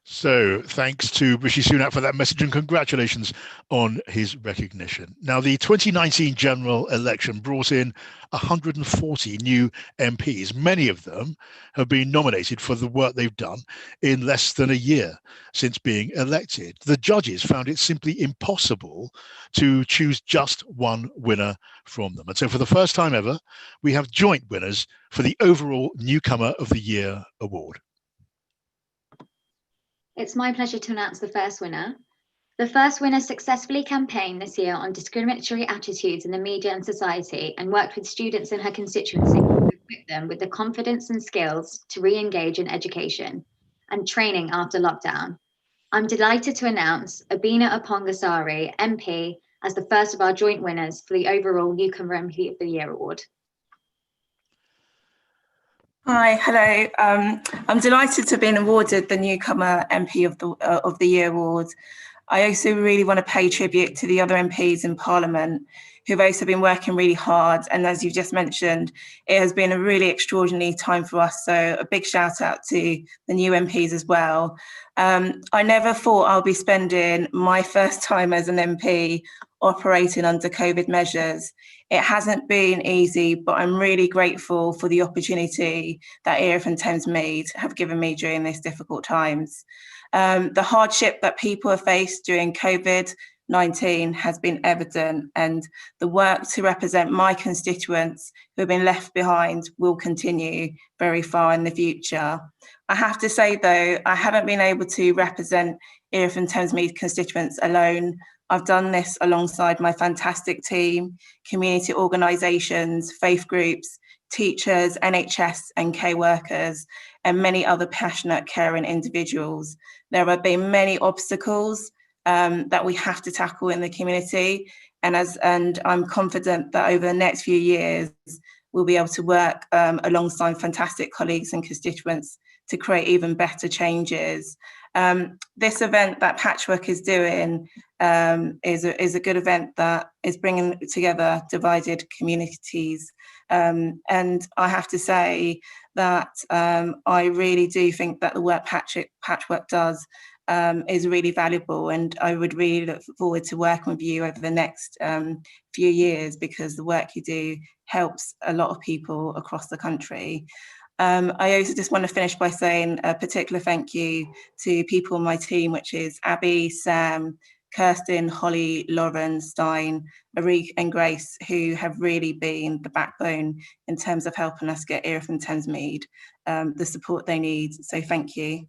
[SPEAKER 15] So thanks to Rishi Sunak for that message and congratulations on his recognition. Now, the 2019 general election brought in 140 new MPs. Many of them have been nominated for the work they've done in less than a year since being elected. The judges found it simply impossible to choose just one winner from them. And so for the first time ever, we have joint winners for the overall Newcomer of the Year award.
[SPEAKER 2] It's my pleasure to announce the first winner. The first winner successfully campaigned this year on discriminatory attitudes in the media and society and worked with students in her constituency to equip them with the confidence and skills to re-engage in education and training after lockdown. I'm delighted to announce Abina Opongasari, MP, as the first of our joint winners for the overall Newcomer MP of the Year award.
[SPEAKER 6] Hi, hello. I'm delighted to have been awarded the Newcomer MP of the Year award. I also really want to pay tribute to the other MPs in Parliament who've also been working really hard. And as you've just mentioned, it has been a really extraordinary time for us. So a big shout out to the new MPs as well. I never thought I'll be spending my first time as an MP operating under COVID measures. It hasn't been easy, but I'm really grateful for the opportunity that Erith and Thamesmead have given me during these difficult times. The hardship that people have faced during COVID-19 has been evident, and the work to represent my constituents who have been left behind will continue very far in the future. I have to say though, I haven't been able to represent Erith and Thamesmead constituents alone. I've done this alongside my fantastic team, community organisations, faith groups, teachers, NHS and K workers, and many other passionate, caring individuals. There have been many obstacles that we have to tackle in the community, and I'm confident that over the next few years, we'll be able to work alongside fantastic colleagues and constituents to create even better changes. This event that Patchwork is doing is a good event that is bringing together divided communities. And I have to say that I really do think that the work Patchwork does is really valuable, and I would really look forward to working with you over the next few years, because the work you do helps a lot of people across the country. I also just want to finish by saying a particular thank you to people on my team, which is Abby, Sam, Kirsten, Holly, Lauren, Stein, Marie and Grace, who have really been the backbone in terms of helping us get Erith and Thamesmead the support they need. So thank you.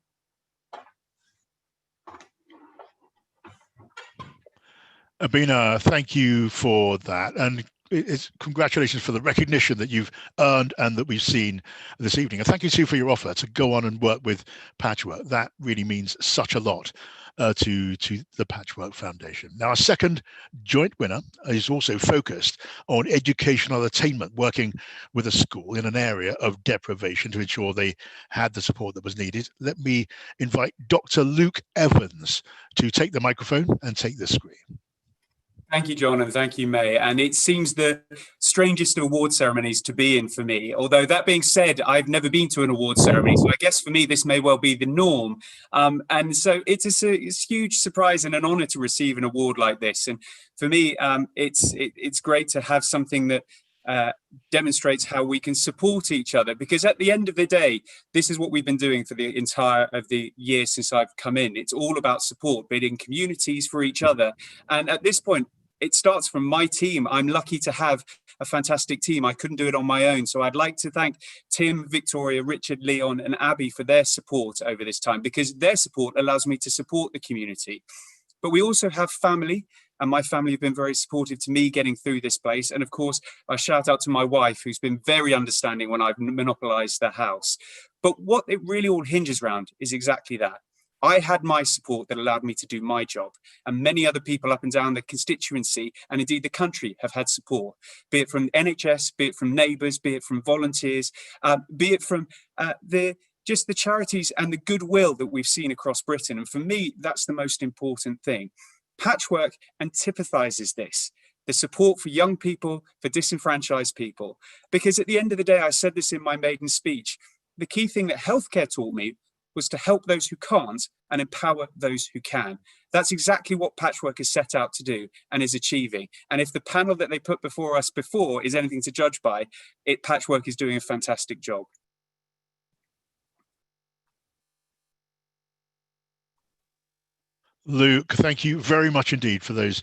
[SPEAKER 15] Abina, thank you for that. And it's congratulations for the recognition that you've earned and that we've seen this evening. And thank you too for your offer to go on and work with Patchwork. That really means such a lot to the Patchwork Foundation. Now, our second joint winner is also focused on educational attainment, working with a school in an area of deprivation to ensure they had the support that was needed. Let me invite Dr. Luke Evans to take the microphone and take the screen.
[SPEAKER 7] Thank you, John, and thank you, May. And it seems that strangest award ceremonies to be in for me. Although that being said, I've never been to an award ceremony, so I guess for me this may well be the norm. And so it's a huge surprise and an honour to receive an award like this. And for me, it's great to have something that demonstrates how we can support each other, because at the end of the day, this is what we've been doing for the entire of the year since I've come in. It's all about support, building communities for each other. And at this point, it starts from my team. I'm lucky to have a fantastic team. I couldn't do it on my own. So I'd like to thank Tim, Victoria, Richard, Leon and Abby for their support over this time, because their support allows me to support the community. But we also have family, and my family have been very supportive to me getting through this place. And of course, I shout out to my wife, who's been very understanding when I've monopolized the house. But what it really all hinges around is exactly that. I had my support that allowed me to do my job, and many other people up and down the constituency and indeed the country have had support, be it from NHS, be it from neighbours, be it from volunteers, be it from just the charities and the goodwill that we've seen across Britain. And for me, that's the most important thing. Patchwork antipathizes this, the support for young people, for disenfranchised people. Because at the end of the day, I said this in my maiden speech, the key thing that healthcare taught me was to help those who can't and empower those who can. That's exactly what Patchwork is set out to do and is achieving. And if the panel that they put before us before is anything to judge by, Patchwork is doing a fantastic job.
[SPEAKER 15] Luke, thank you very much indeed for those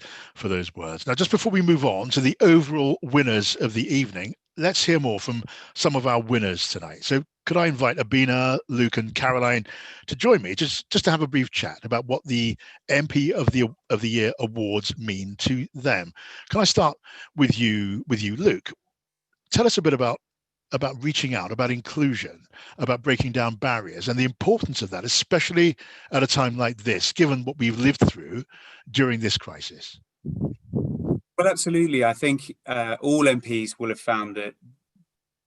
[SPEAKER 15] words. Now, just before we move on to the overall winners of the evening, let's hear more from some of our winners tonight. So could I invite Abina, Luke and Caroline to join me just to have a brief chat about what the MP of the Year awards mean to them. Can I start with you, Luke? Tell us a bit about reaching out, about inclusion, about breaking down barriers and the importance of that, especially at a time like this, given what we've lived through during this crisis.
[SPEAKER 7] Well, absolutely. I think all MPs will have found that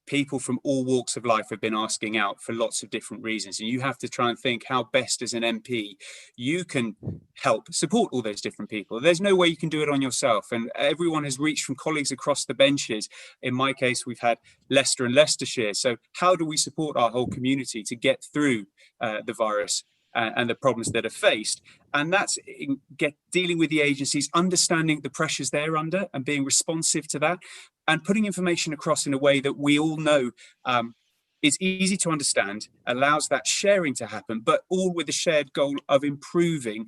[SPEAKER 7] people from all walks of life have been asking out for lots of different reasons. And you have to try and think how best as an MP you can help support all those different people. There's no way you can do it on yourself. And everyone has reached from colleagues across the benches. In my case, we've had Leicester and Leicestershire. So how do we support our whole community to get through the virus and the problems that are faced? And that's dealing with the agencies, understanding the pressures they're under and being responsive to that, and putting information across in a way that we all know is easy to understand, allows that sharing to happen, but all with the shared goal of improving,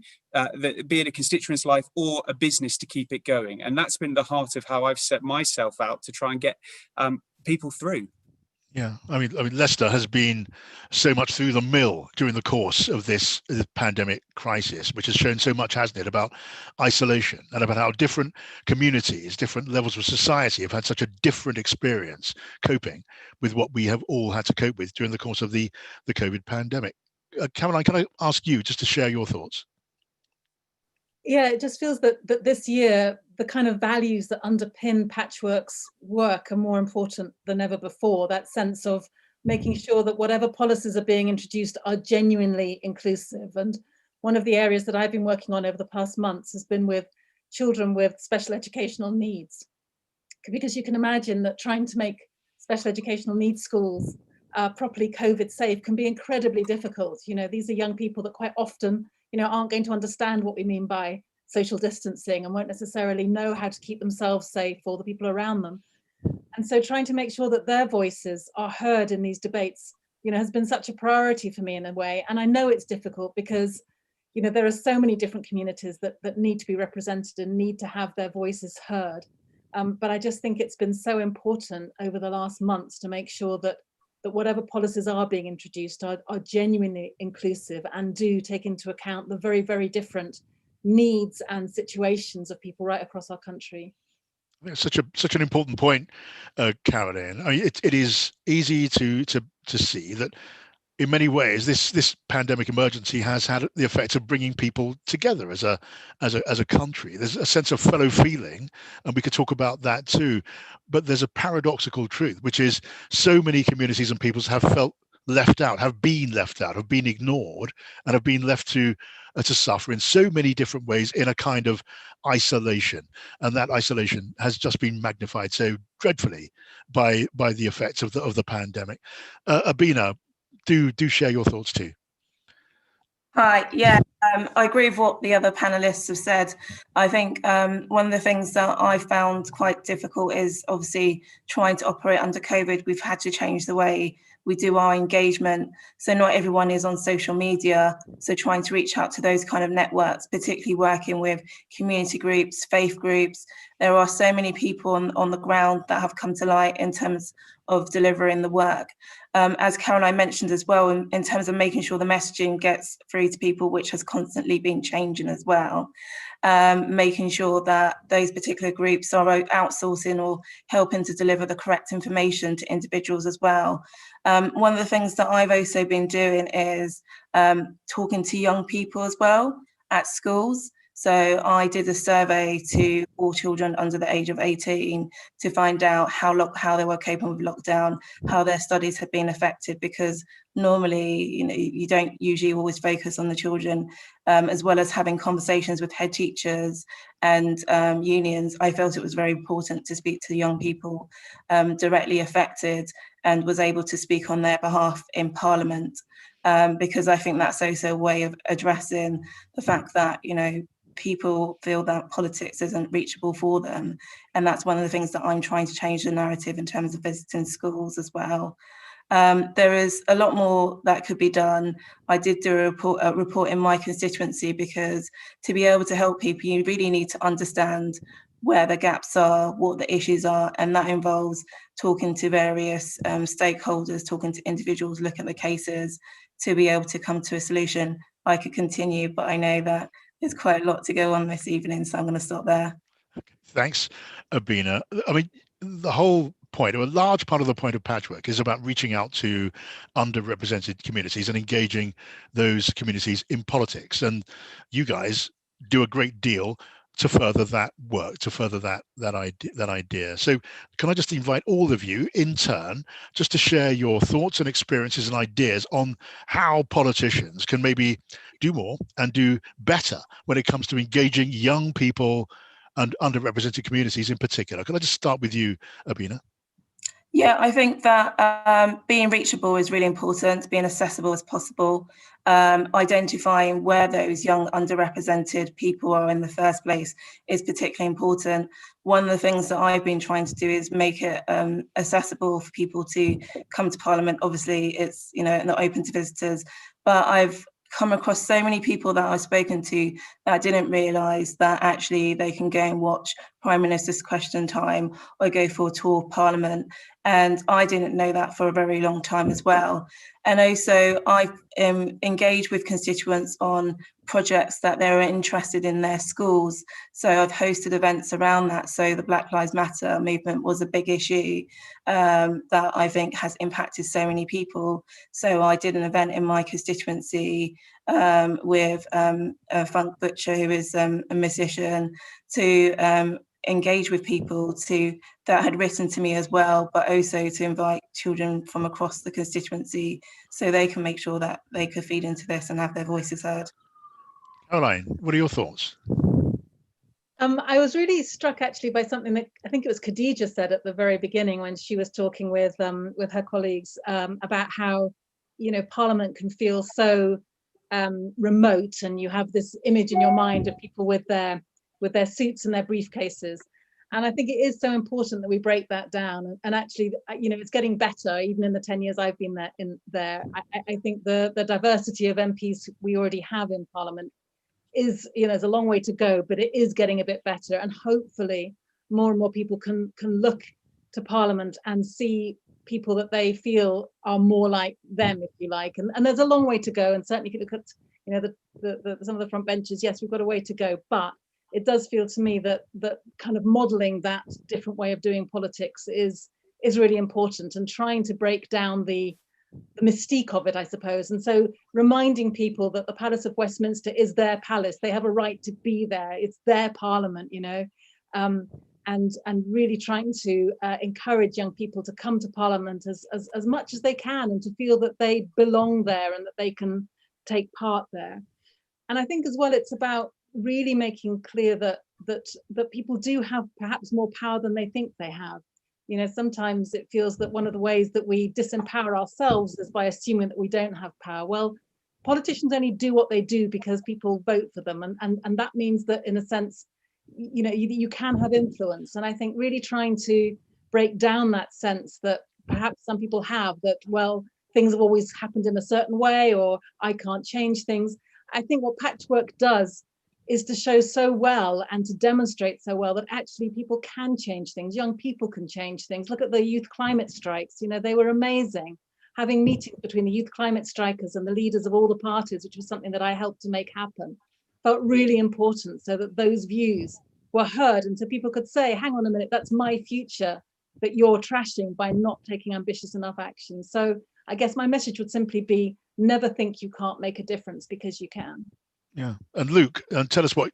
[SPEAKER 7] be it a constituent's life or a business to keep it going. And that's been the heart of how I've set myself out to try and get people through.
[SPEAKER 15] Yeah, I mean, Leicester has been so much through the mill during the course of this pandemic crisis, which has shown so much, hasn't it, about isolation and about how different communities, different levels of society have had such a different experience coping with what we have all had to cope with during the course of the COVID pandemic. Caroline, can I ask you just to share your thoughts?
[SPEAKER 31] Yeah, it just feels that this year, the kind of values that underpin Patchwork's work are more important than ever before. That sense of making sure that whatever policies are being introduced are genuinely inclusive. And one of the areas that I've been working on over the past months has been with children with special educational needs. Because you can imagine that trying to make special educational needs schools properly COVID safe can be incredibly difficult. You know, these are young people that quite often aren't going to understand what we mean by social distancing and won't necessarily know how to keep themselves safe or the people around them. And so trying to make sure that their voices are heard in these debates, has been such a priority for me in a way. And I know it's difficult because, there are so many different communities that need to be represented and need to have their voices heard. But I just think it's been so important over the last months to make sure that whatever policies are being introduced are genuinely inclusive and do take into account the very, very different needs and situations of people right across our country.
[SPEAKER 15] It's such an important point, Caroline. I mean, it is easy to see that in many ways this pandemic emergency has had the effect of bringing people together as a country. There's a sense of fellow feeling, and we could talk about that too. But there's a paradoxical truth, which is so many communities and peoples have felt left out, have been ignored, and have been left to suffer in so many different ways in a kind of isolation. And that isolation has just been magnified so dreadfully by the effects of the pandemic. Aminu, do share your thoughts too.
[SPEAKER 6] Hi, yeah, I agree with what the other panelists have said. I think one of the things that I found quite difficult is obviously trying to operate under COVID. We've had to change the way we do our engagement. So not everyone is on social media. So trying to reach out to those kind of networks, particularly working with community groups, faith groups. There are so many people on the ground that have come to light in terms of delivering the work. As Caroline mentioned as well, in terms of making sure the messaging gets through to people, which has constantly been changing as well. Making sure that those particular groups are outsourcing or helping to deliver the correct information to individuals as well. One of the things that I've also been doing is talking to young people as well at schools. So I did a survey to all children under the age of 18 to find out how they were coping with lockdown, how their studies had been affected, because normally, you don't usually always focus on the children, as well as having conversations with head teachers and unions. I felt it was very important to speak to young people directly affected and was able to speak on their behalf in Parliament, because I think that's also a way of addressing the fact that, people feel that politics isn't reachable for them. And that's one of the things that I'm trying to change the narrative in terms of visiting schools as well. There is a lot more that could be done. I did do a report in my constituency, because to be able to help people, you really need to understand where the gaps are, what the issues are, and that involves talking to various stakeholders, talking to individuals, look at the cases to be able to come to a solution. I could continue, but I know that there's quite a lot to go on this evening, so I'm going to stop there.
[SPEAKER 15] Thanks, Aminu. I mean, the whole point, or a large part of the point of Patchwork, is about reaching out to underrepresented communities and engaging those communities in politics. And you guys do a great deal to further that work, to further that idea. So can I just invite all of you in turn just to share your thoughts and experiences and ideas on how politicians can maybe do more and do better when it comes to engaging young people and underrepresented communities in particular. Can I just start with you, Aminu?
[SPEAKER 6] Yeah, I think that being reachable is really important, being accessible as possible, identifying where those young underrepresented people are in the first place is particularly important. One of the things that I've been trying to do is make it accessible for people to come to Parliament. Obviously, it's not open to visitors, but I've come across so many people that I've spoken to that didn't realise that actually they can go and watch Prime Minister's Question Time or go for a tour of Parliament. And I didn't know that for a very long time as well. And also I've engaged with constituents on projects that they're interested in their schools. So I've hosted events around that. So the Black Lives Matter movement was a big issue that I think has impacted so many people. So I did an event in my constituency with a funk butcher who is a musician to engage with people that had written to me as well, but also to invite children from across the constituency so they can make sure that they could feed into this and have their voices heard.
[SPEAKER 15] Caroline, what are your thoughts?
[SPEAKER 31] I was really struck actually by something that I think it was Khadija said at the very beginning when she was talking with her colleagues about how Parliament can feel so remote, and you have this image in your mind of people with their suits and their briefcases. And I think it is so important that we break that down. And actually, it's getting better, even in the 10 years I've been there. I think the diversity of MPs we already have in Parliament is, there's a long way to go, but it is getting a bit better. And hopefully more and more people can look to Parliament and see people that they feel are more like them, if you like. And there's a long way to go. And certainly if you look at, some of the front benches, yes, we've got a way to go, but it does feel to me that kind of modeling that different way of doing politics is really important, and trying to break down the mystique of it, I suppose. And so reminding people that the Palace of Westminster is their palace. They have a right to be there. It's their Parliament, and really trying to encourage young people to come to Parliament as much as they can, and to feel that they belong there and that they can take part there. And I think as well, it's about really making clear that people do have perhaps more power than they think they have. You know, sometimes it feels that one of the ways that we disempower ourselves is by assuming that we don't have power. Well, politicians only do what they do because people vote for them. And that means that, in a sense, you know, you can have influence. And I think really trying to break down that sense that perhaps some people have, that, well, things have always happened in a certain way, or I can't change things. I think what Patchwork does is to show so well and to demonstrate so well that actually people can change things. Young people can change things. Look at the youth climate strikes. You know, they were amazing. Having meetings between the youth climate strikers and the leaders of all the parties, which was something that I helped to make happen, felt really important, so that those views were heard, and so people could say, hang on a minute, that's my future that you're trashing by not taking ambitious enough action. So I guess my message would simply be, never think you can't make a difference, because you can.
[SPEAKER 15] Yeah, and Luke, tell us what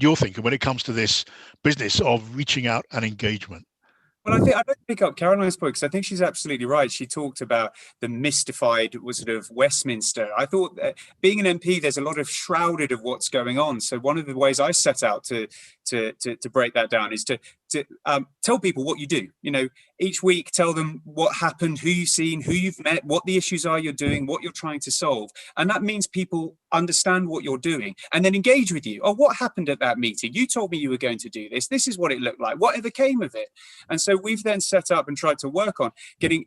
[SPEAKER 15] you're thinking when it comes to this business of reaching out and engagement.
[SPEAKER 7] Well, I think I'd like to pick up Caroline's point, because I think she's absolutely right. She talked about the mystified sort of Westminster. I thought that being an MP, there's a lot of shrouded of what's going on. So one of the ways I set out to break that down is to tell people what you do. You know, each week, tell them what happened, who you've seen, who you've met, what the issues are you're doing, what you're trying to solve. And that means people understand what you're doing and then engage with you. Oh, what happened at that meeting? You told me you were going to do this. This is what it looked like. Whatever came of it? And so we've then set up and tried to work on getting,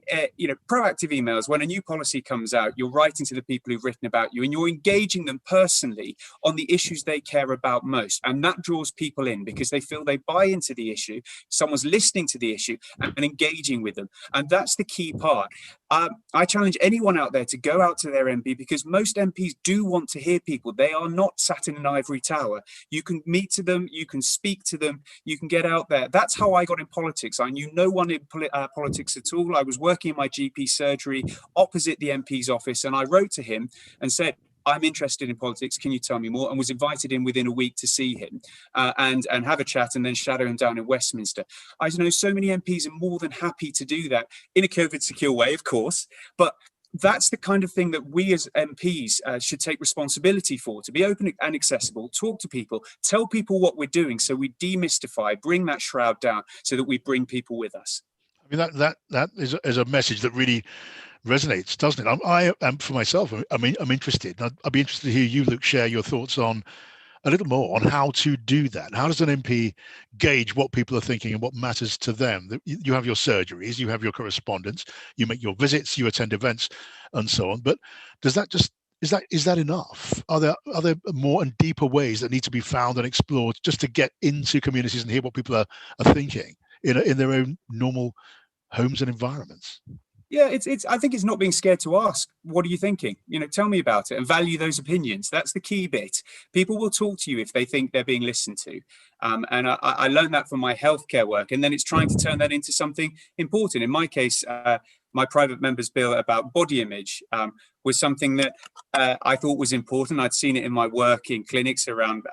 [SPEAKER 7] proactive emails. When a new policy comes out, you're writing to the people who've written about you and you're engaging them personally on the issues they care about most. And that draws people in because they feel they buy into the issue. Someone's listening to the issue and engaging with them. And that's the key part. I challenge anyone out there to go out to their MP, because most MPs do want to hear people. They are not sat in an ivory tower. You can meet to them, you can speak to them, you can get out there. That's how I got in politics. I knew no one in politics at all. I was working in my GP surgery opposite the MP's office, and I wrote to him and said, I'm interested in politics, can you tell me more? And was invited in within a week to see him and have a chat and then shadow him down in Westminster. I know so many MPs are more than happy to do that in a COVID secure way, of course, but that's the kind of thing that we as MPs should take responsibility for, to be open and accessible, talk to people, tell people what we're doing, so we demystify, bring that shroud down, so that we bring people with us.
[SPEAKER 15] I mean, that is a message that really resonates, doesn't it? I am, for myself, I'm interested. I'd be interested to hear you, Luke, share your thoughts on a little more on how to do that. How does an MP gauge what people are thinking and what matters to them? You have your surgeries, you have your correspondence, you make your visits, you attend events, and so on. But does that just is that enough? Are there more and deeper ways that need to be found and explored just to get into communities and hear what people are thinking in their own normal homes and environments?
[SPEAKER 7] Yeah, I think it's not being scared to ask, what are you thinking? Tell me about it, and value those opinions. That's the key bit. People will talk to you if they think they're being listened to. And I learned that from my healthcare work. And then it's trying to turn that into something important. In my case, my private member's bill about body image was something that I thought was important. I'd seen it in my work in clinics around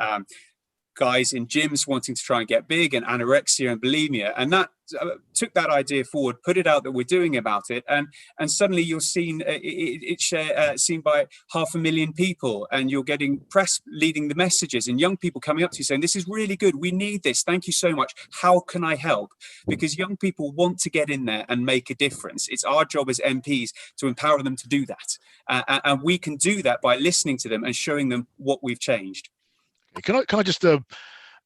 [SPEAKER 7] guys in gyms wanting to try and get big, and anorexia and bulimia, and that took that idea forward, put it out that we're doing about it, and suddenly you're seen seen by 500,000 people, and you're getting press leading the messages, and young people coming up to you saying, this is really good, we need this, thank you so much, how can I help? Because young people want to get in there and make a difference. It's our job as MPs to empower them to do that, and we can do that by listening to them and showing them what we've changed.
[SPEAKER 15] Can I just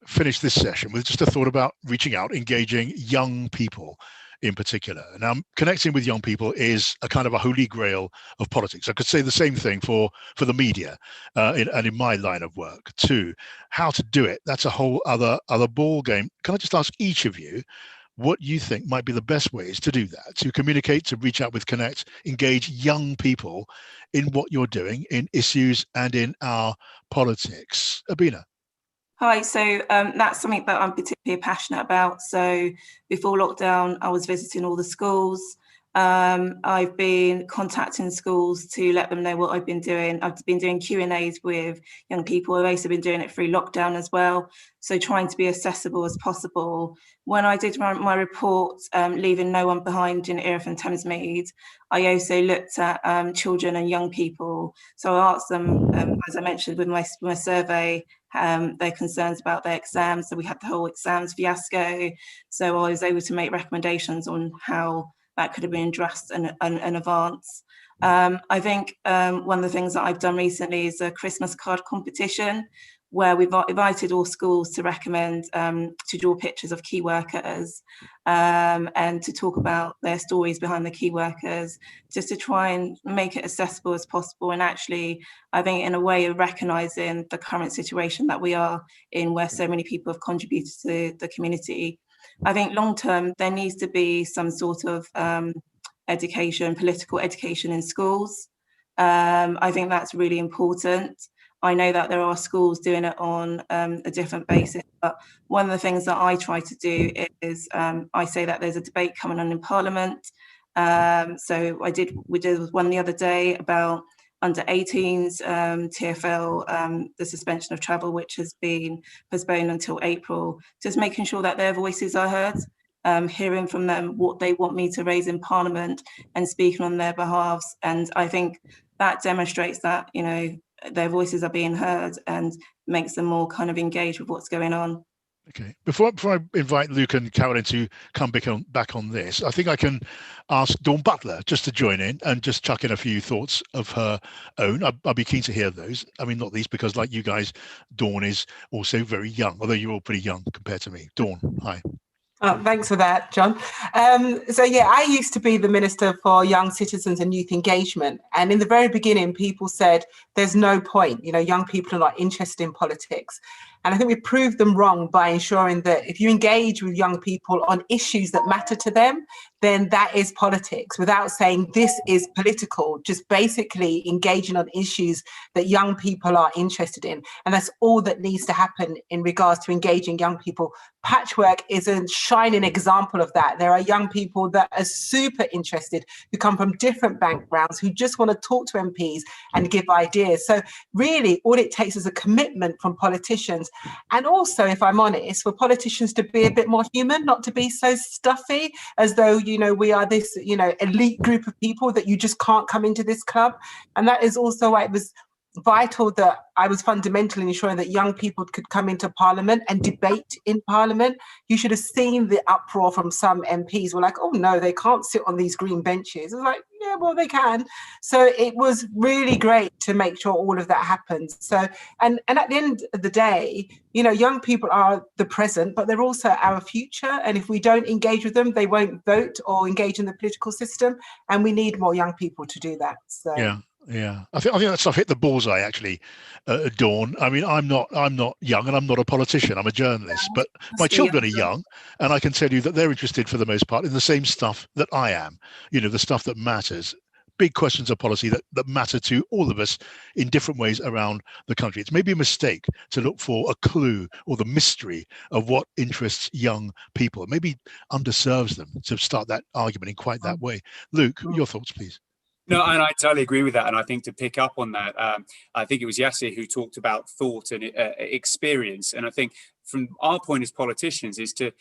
[SPEAKER 15] finish this session with just a thought about reaching out, engaging young people in particular? Now, connecting with young people is a kind of a holy grail of politics. I could say the same thing for the media and in my line of work too. How to do it, that's a whole other ball game. Can I just ask each of you what you think might be the best ways to do that, to communicate, to reach out with, connect, engage young people in what you're doing, in issues and in our politics? Abina.
[SPEAKER 6] Hi, so that's something that I'm particularly passionate about. So before lockdown, I was visiting all the schools. I've been contacting schools to let them know what I've been doing. I've been doing Q&As with young people. I've also been doing it through lockdown as well. So trying to be accessible as possible. When I did my report, Leaving No One Behind in Erith and Thamesmead, I also looked at children and young people. So I asked them, as I mentioned with my survey, their concerns about their exams. So we had the whole exams fiasco. So I was able to make recommendations on how that could have been addressed in advance. I think one of the things that I've done recently is a Christmas card competition, where we've invited all schools to recommend to draw pictures of key workers and to talk about their stories behind the key workers, just to try and make it accessible as possible. And actually, I think in a way of recognising the current situation that we are in, where so many people have contributed to the community. I think long term, there needs to be some sort of education, political education in schools. I think that's really important. I know that there are schools doing it on a different basis, but one of the things that I try to do is I say that there's a debate coming on in Parliament. So we did one the other day about under 18s TFL, the suspension of travel, which has been postponed until April, just making sure that their voices are heard. Hearing from them what they want me to raise in Parliament and speaking on their behalves. And I think that demonstrates that, you know, their voices are being heard and makes them more kind of engaged with what's going on.
[SPEAKER 15] Okay, before I invite Luke and Carolyn to come back on this, I think I can ask Dawn Butler just to join in and just chuck in a few thoughts of her own. I'd be keen to hear those. I mean, not least because, like you guys, Dawn is also very young, although you're all pretty young compared to me. Dawn, hi.
[SPEAKER 5] Oh, thanks for that, John. So yeah, I used to be the Minister for Young Citizens and Youth Engagement. And in the very beginning, people said, there's no point, you know, young people are not interested in politics. And I think we proved them wrong by ensuring that if you engage with young people on issues that matter to them, then that is politics, without saying this is political, just basically engaging on issues that young people are interested in. And that's all that needs to happen in regards to engaging young people. Patchwork is a shining example of that. There are young people that are super interested, who come from different backgrounds, who just want to talk to MPs and give ideas. So really, all it takes is a commitment from politicians. And also, if I'm honest, for politicians to be a bit more human, not to be so stuffy, as though, you know, we are this, you know, elite group of people that you just can't come into this club. And that is also why it was vital that I was fundamentally ensuring that young people could come into Parliament and debate in Parliament. You should have seen the uproar from some MPs were like, oh no, they can't sit on these green benches. I was like, yeah, well, they can. So it was really great to make sure all of that happens. So, and at the end of the day, you know, young people are the present, but they're also our future. And if we don't engage with them, they won't vote or engage in the political system. And we need more young people to do that. So
[SPEAKER 15] yeah. Yeah, I think that stuff hit the bullseye actually, Dawn. I mean, I'm not young and I'm not a politician. I'm a journalist, but my children are young, and I can tell you that they're interested for the most part in the same stuff that I am. You know, the stuff that matters. Big questions of policy that matter to all of us in different ways around the country. It's maybe a mistake to look for a clue or the mystery of what interests young people. It maybe underserves them to start that argument in quite that way. Luke, your thoughts, please.
[SPEAKER 7] No, and I totally agree with that. And I think to pick up on that, I think it was Yassir who talked about thought and experience. And I think from our point as politicians is to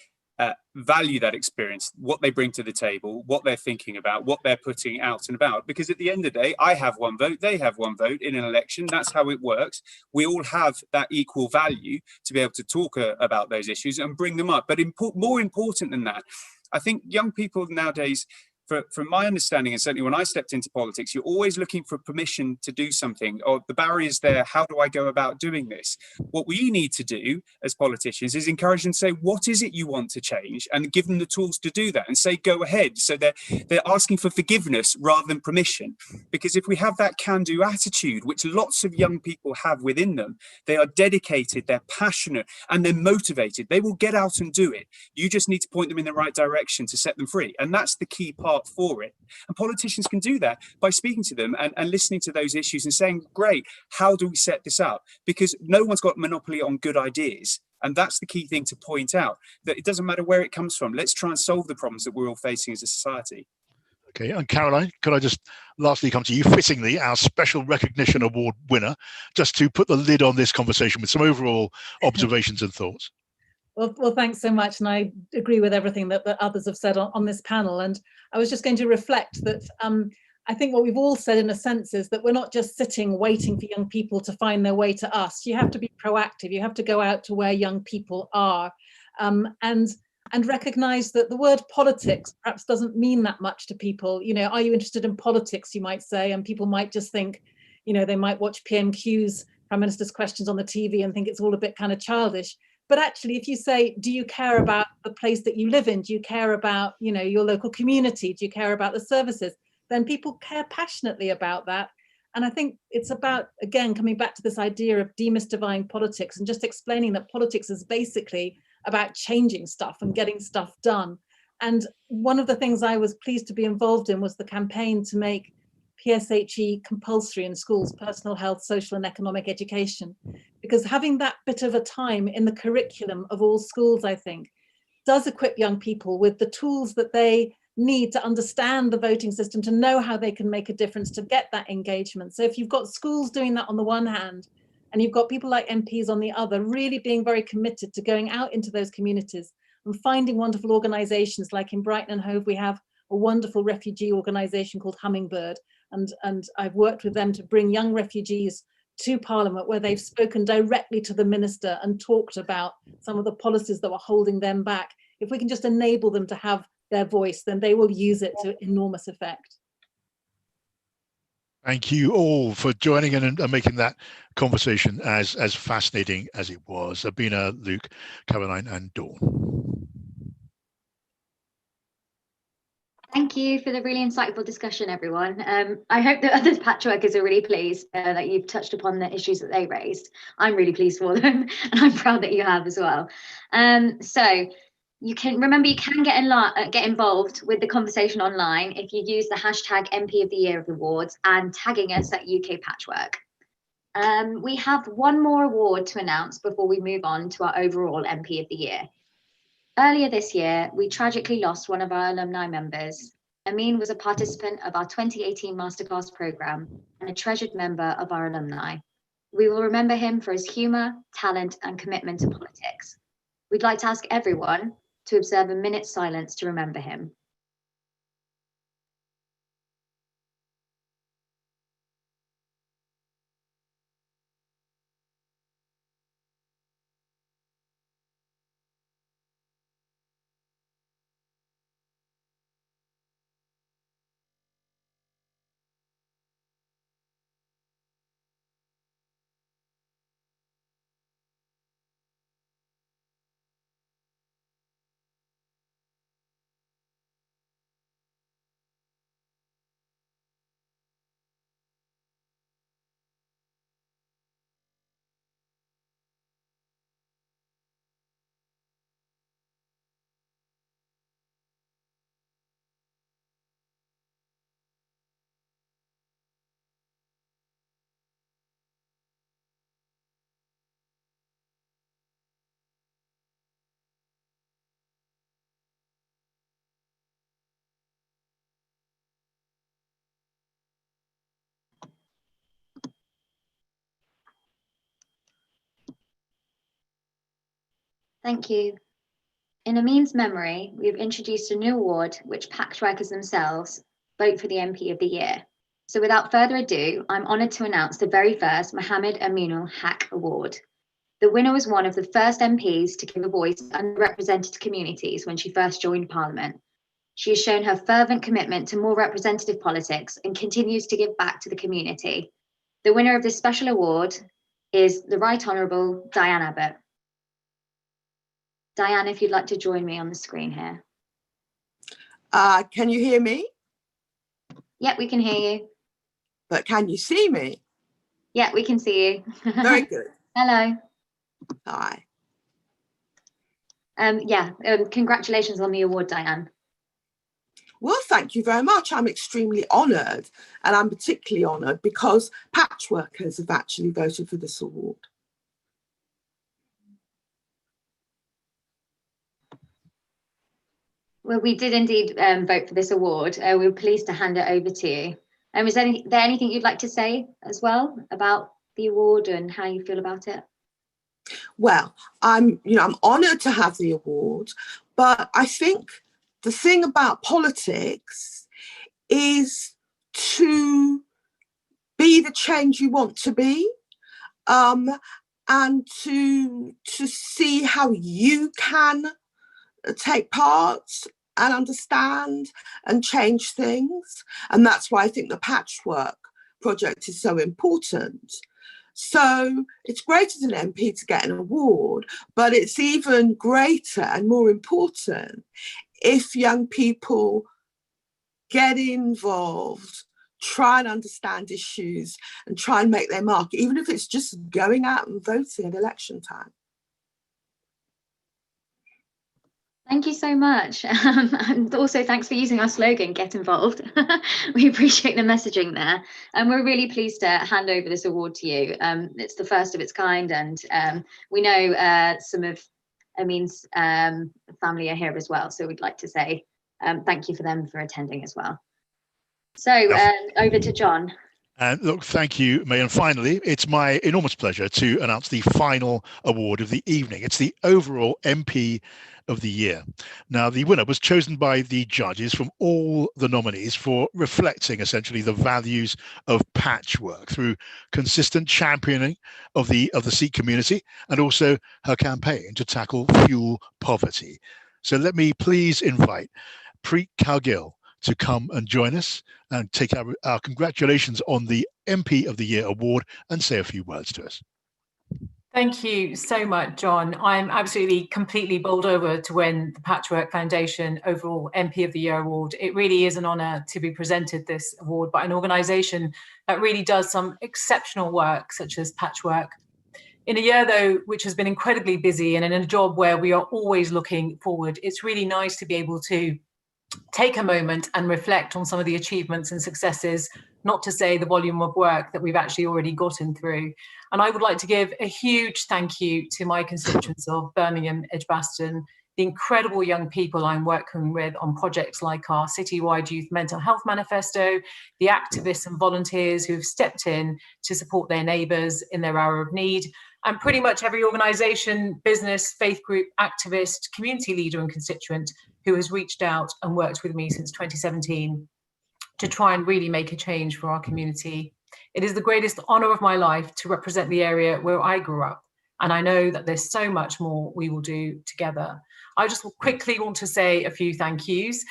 [SPEAKER 7] value that experience, what they bring to the table, what they're thinking about, what they're putting out and about. Because at the end of the day, I have one vote, they have one vote in an election. That's how it works. We all have that equal value to be able to talk about those issues and bring them up. But more important than that, I think young people nowadays, from my understanding, and certainly when I stepped into politics, you're always looking for permission to do something, or the barrier's there, how do I go about doing this? What we need to do as politicians is encourage them to say, what is it you want to change? And give them the tools to do that and say, go ahead. So they're asking for forgiveness rather than permission. Because if we have that can-do attitude, which lots of young people have within them, they are dedicated, they're passionate, and they're motivated. They will get out and do it. You just need to point them in the right direction to set them free. And that's the key part for it. And politicians can do that by speaking to them and listening to those issues and saying, great, how do we set this up? Because no one's got monopoly on good ideas. And that's the key thing to point out, that it doesn't matter where it comes from. Let's try and solve the problems that we're all facing as a society.
[SPEAKER 15] Okay, and Caroline, could I just lastly come to you, fittingly, our Special Recognition Award winner, just to put the lid on this conversation with some overall observations and thoughts.
[SPEAKER 31] Well, thanks so much. And I agree with everything that others have said on this panel. And I was just going to reflect that I think what we've all said in a sense is that we're not just sitting waiting for young people to find their way to us. You have to be proactive. You have to go out to where young people are, and recognize that the word politics perhaps doesn't mean that much to people. You know, are you interested in politics, you might say, and people might just think, you know, they might watch PMQ's Prime Minister's Questions on the TV and think it's all a bit kind of childish. But actually, if you say, do you care about the place that you live in? Do you care about, you know, your local community? Do you care about the services? Then people care passionately about that. And I think it's about, again, coming back to this idea of demystifying politics and just explaining that politics is basically about changing stuff and getting stuff done. And one of the things I was pleased to be involved in was the campaign to make PSHE compulsory in schools, personal health, social and economic education, because having that bit of a time in the curriculum of all schools, I think, does equip young people with the tools that they need to understand the voting system, to know how they can make a difference, to get that engagement. So if you've got schools doing that on the one hand, and you've got people like MPs on the other, really being very committed to going out into those communities and finding wonderful organizations, like in Brighton and Hove, we have a wonderful refugee organization called Hummingbird. And I've worked with them to bring young refugees to Parliament, where they've spoken directly to the minister and talked about some of the policies that were holding them back. If we can just enable them to have their voice, then they will use it to enormous effect.
[SPEAKER 15] Thank you all for joining in and making that conversation as fascinating as it was. Sabina, Luke, Caroline and Dawn.
[SPEAKER 2] Thank you for the really insightful discussion, everyone. I hope that other patchworkers are really pleased that you've touched upon the issues that they raised. I'm really pleased for them, and I'm proud that you have as well. So you can get involved with the conversation online if you use the hashtag MP of the Year of the Awards and tagging us at UK Patchwork. We have one more award to announce before we move on to our overall MP of the Year. Earlier this year, we tragically lost one of our alumni members. Amin was a participant of our 2018 Masterclass programme and a treasured member of our alumni. We will remember him for his humour, talent and commitment to politics. We'd like to ask everyone to observe a minute's silence to remember him. Thank you. In Amin's memory, we have introduced a new award which patchworkers themselves vote for the MP of the Year. So without further ado, I'm honoured to announce the very first Mohammed Aminu Haq Award. The winner was one of the first MPs to give a voice to underrepresented communities when she first joined Parliament. She has shown her fervent commitment to more representative politics and continues to give back to the community. The winner of this special award is the Right Honourable Diane Abbott. Diane, if you'd like to join me on the screen here.
[SPEAKER 8] Can you hear me?
[SPEAKER 2] Yeah, we can hear you.
[SPEAKER 8] But can you see me?
[SPEAKER 2] Yeah, we can see you.
[SPEAKER 8] Very good.
[SPEAKER 2] Hello.
[SPEAKER 8] Hi.
[SPEAKER 2] Congratulations on the award, Diane.
[SPEAKER 8] Well, thank you very much. I'm extremely honoured, and I'm particularly honoured because patchworkers have actually voted for this award.
[SPEAKER 2] Well, we did indeed vote for this award. We were pleased to hand it over to you. Is there anything you'd like to say as well about the award and how you feel about it?
[SPEAKER 8] Well, I'm honoured to have the award, but I think the thing about politics is to be the change you want to be, and to see how you can take part and understand and change things. And that's why I think the Patchwork project is so important. So it's great as an MP to get an award, but it's even greater and more important if young people get involved, try and understand issues and try and make their mark, even if it's just going out and voting at election time.
[SPEAKER 2] Thank you so much. And also thanks for using our slogan, get involved. We appreciate the messaging there. And we're really pleased to hand over this award to you. It's the first of its kind, and we know some of Amin's family are here as well. So we'd like to say thank you for them for attending as well. So over to John.
[SPEAKER 15] And look, thank you, May. And finally, it's my enormous pleasure to announce the final award of the evening. It's the overall MP of the year. Now, the winner was chosen by the judges from all the nominees for reflecting essentially the values of Patchwork through consistent championing of the Sikh community and also her campaign to tackle fuel poverty. So let me please invite Preet Kaugil to come and join us and take our congratulations on the MP of the Year award and say a few words to us.
[SPEAKER 3] Thank you so much, John. I'm absolutely completely bowled over to win the Patchwork Foundation overall MP of the Year award. It really is an honour to be presented this award by an organisation that really does some exceptional work, such as Patchwork. In a year, though, which has been incredibly busy and in a job where we are always looking forward, it's really nice to be able to take a moment and reflect on some of the achievements and successes, not to say the volume of work that we've actually already gotten through. And I would like to give a huge thank you to my constituents of Birmingham, Edgbaston, the incredible young people I'm working with on projects like our citywide youth mental health manifesto, the activists and volunteers who've stepped in to support their neighbours in their hour of need, and pretty much every organisation, business, faith group, activist, community leader and constituent who has reached out and worked with me since 2017 to try and really make a change for our community. It is the greatest honour of my life to represent the area where I grew up, and I know that there's so much more we will do together. I just quickly want to say a few thank yous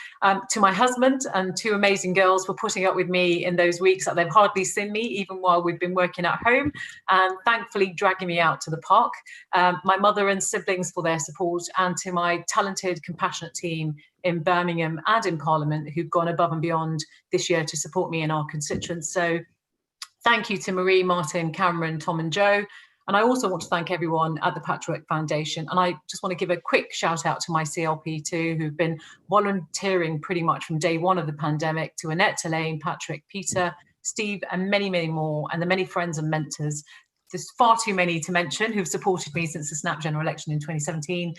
[SPEAKER 3] to my husband and two amazing girls for putting up with me in those weeks that they've hardly seen me, even while we've been working at home, and thankfully dragging me out to the park. My mother and siblings for their support, and to my talented, compassionate team in Birmingham and in Parliament who've gone above and beyond this year to support me and our constituents. So thank you to Marie, Martin, Cameron, Tom and Joe. And I also want to thank everyone at the Patchwork Foundation. And I just want to give a quick shout out to my CLP too, who've been volunteering pretty much from day one of the pandemic, to Annette, Elaine, Patrick, Peter, Steve, and many, many more, and the many friends and mentors. There's far too many to mention who've supported me since the snap general election in 2017.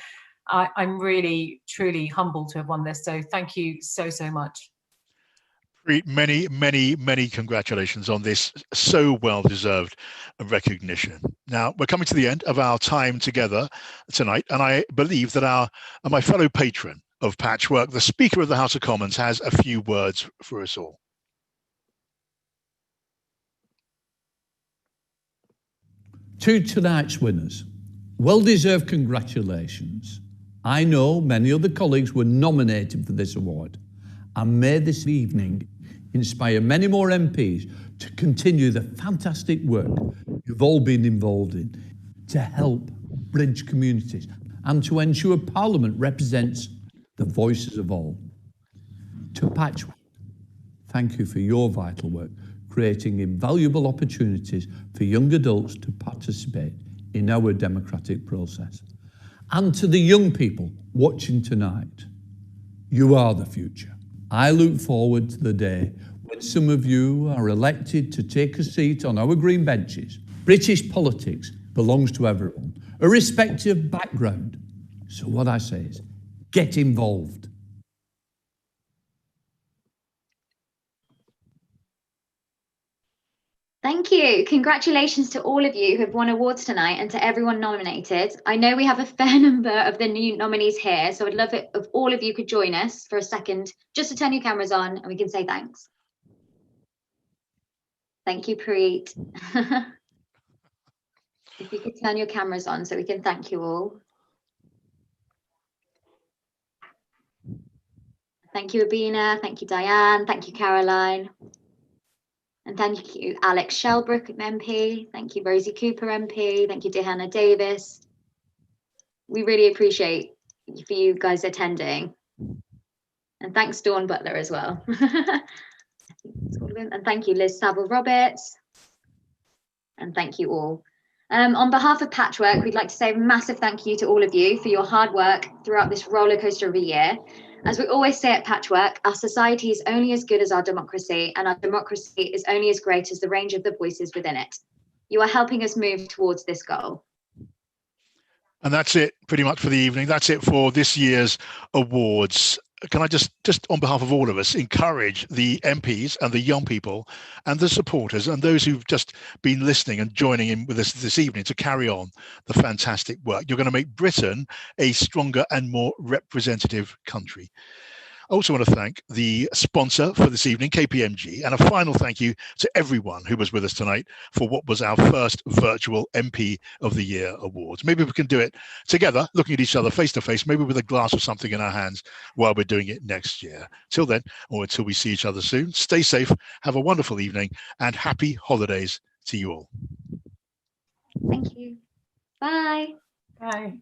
[SPEAKER 3] I'm really, truly humbled to have won this. So thank you so, so much.
[SPEAKER 15] Many, many, many congratulations on this so well-deserved recognition. Now, we're coming to the end of our time together tonight, and I believe that my fellow patron of Patchwork, the Speaker of the House of Commons, has a few words for us all.
[SPEAKER 9] To tonight's winners, well-deserved congratulations. I know many other colleagues were nominated for this award, and may this evening inspire many more MPs to continue the fantastic work you've all been involved in to help bridge communities and to ensure Parliament represents the voices of all. To Patchwork, thank you for your vital work, creating invaluable opportunities for young adults to participate in our democratic process. And to the young people watching tonight, you are the future. I look forward to the day when some of you are elected to take a seat on our green benches. British politics belongs to everyone, irrespective of background. So what I say is, get involved.
[SPEAKER 2] Thank you. Congratulations to all of you who have won awards tonight, and to everyone nominated. I know we have a fair number of the new nominees here, so I'd love it if all of you could join us for a second, just to turn your cameras on and we can say thanks. Thank you, Preet. If you could turn your cameras on so we can thank you all. Thank you, Abina. Thank you, Diane. Thank you, Caroline. And thank you, Alex Shelbrook, MP. Thank you, Rosie Cooper, MP. Thank you, Dehanna Davis. We really appreciate for you guys attending. And thanks, Dawn Butler, as well. And thank you, Liz Saville-Roberts. And thank you all. On behalf of Patchwork, we'd like to say a massive thank you to all of you for your hard work throughout this roller coaster of a year. As we always say at Patchwork, our society is only as good as our democracy, and our democracy is only as great as the range of the voices within it. You are helping us move towards this goal.
[SPEAKER 15] And that's it pretty much for the evening. That's it for this year's awards. Can I just on behalf of all of us, encourage the MPs and the young people and the supporters and those who've just been listening and joining in with us this evening to carry on the fantastic work. You're going to make Britain a stronger and more representative country. I also want to thank the sponsor for this evening, KPMG, and a final thank you to everyone who was with us tonight for what was our first virtual MP of the Year Awards. Maybe we can do it together, looking at each other face to face, maybe with a glass of something in our hands while we're doing it next year. Till then, or until we see each other soon, stay safe, have a wonderful evening, and happy holidays to you all.
[SPEAKER 2] Thank you. Bye.
[SPEAKER 3] Bye.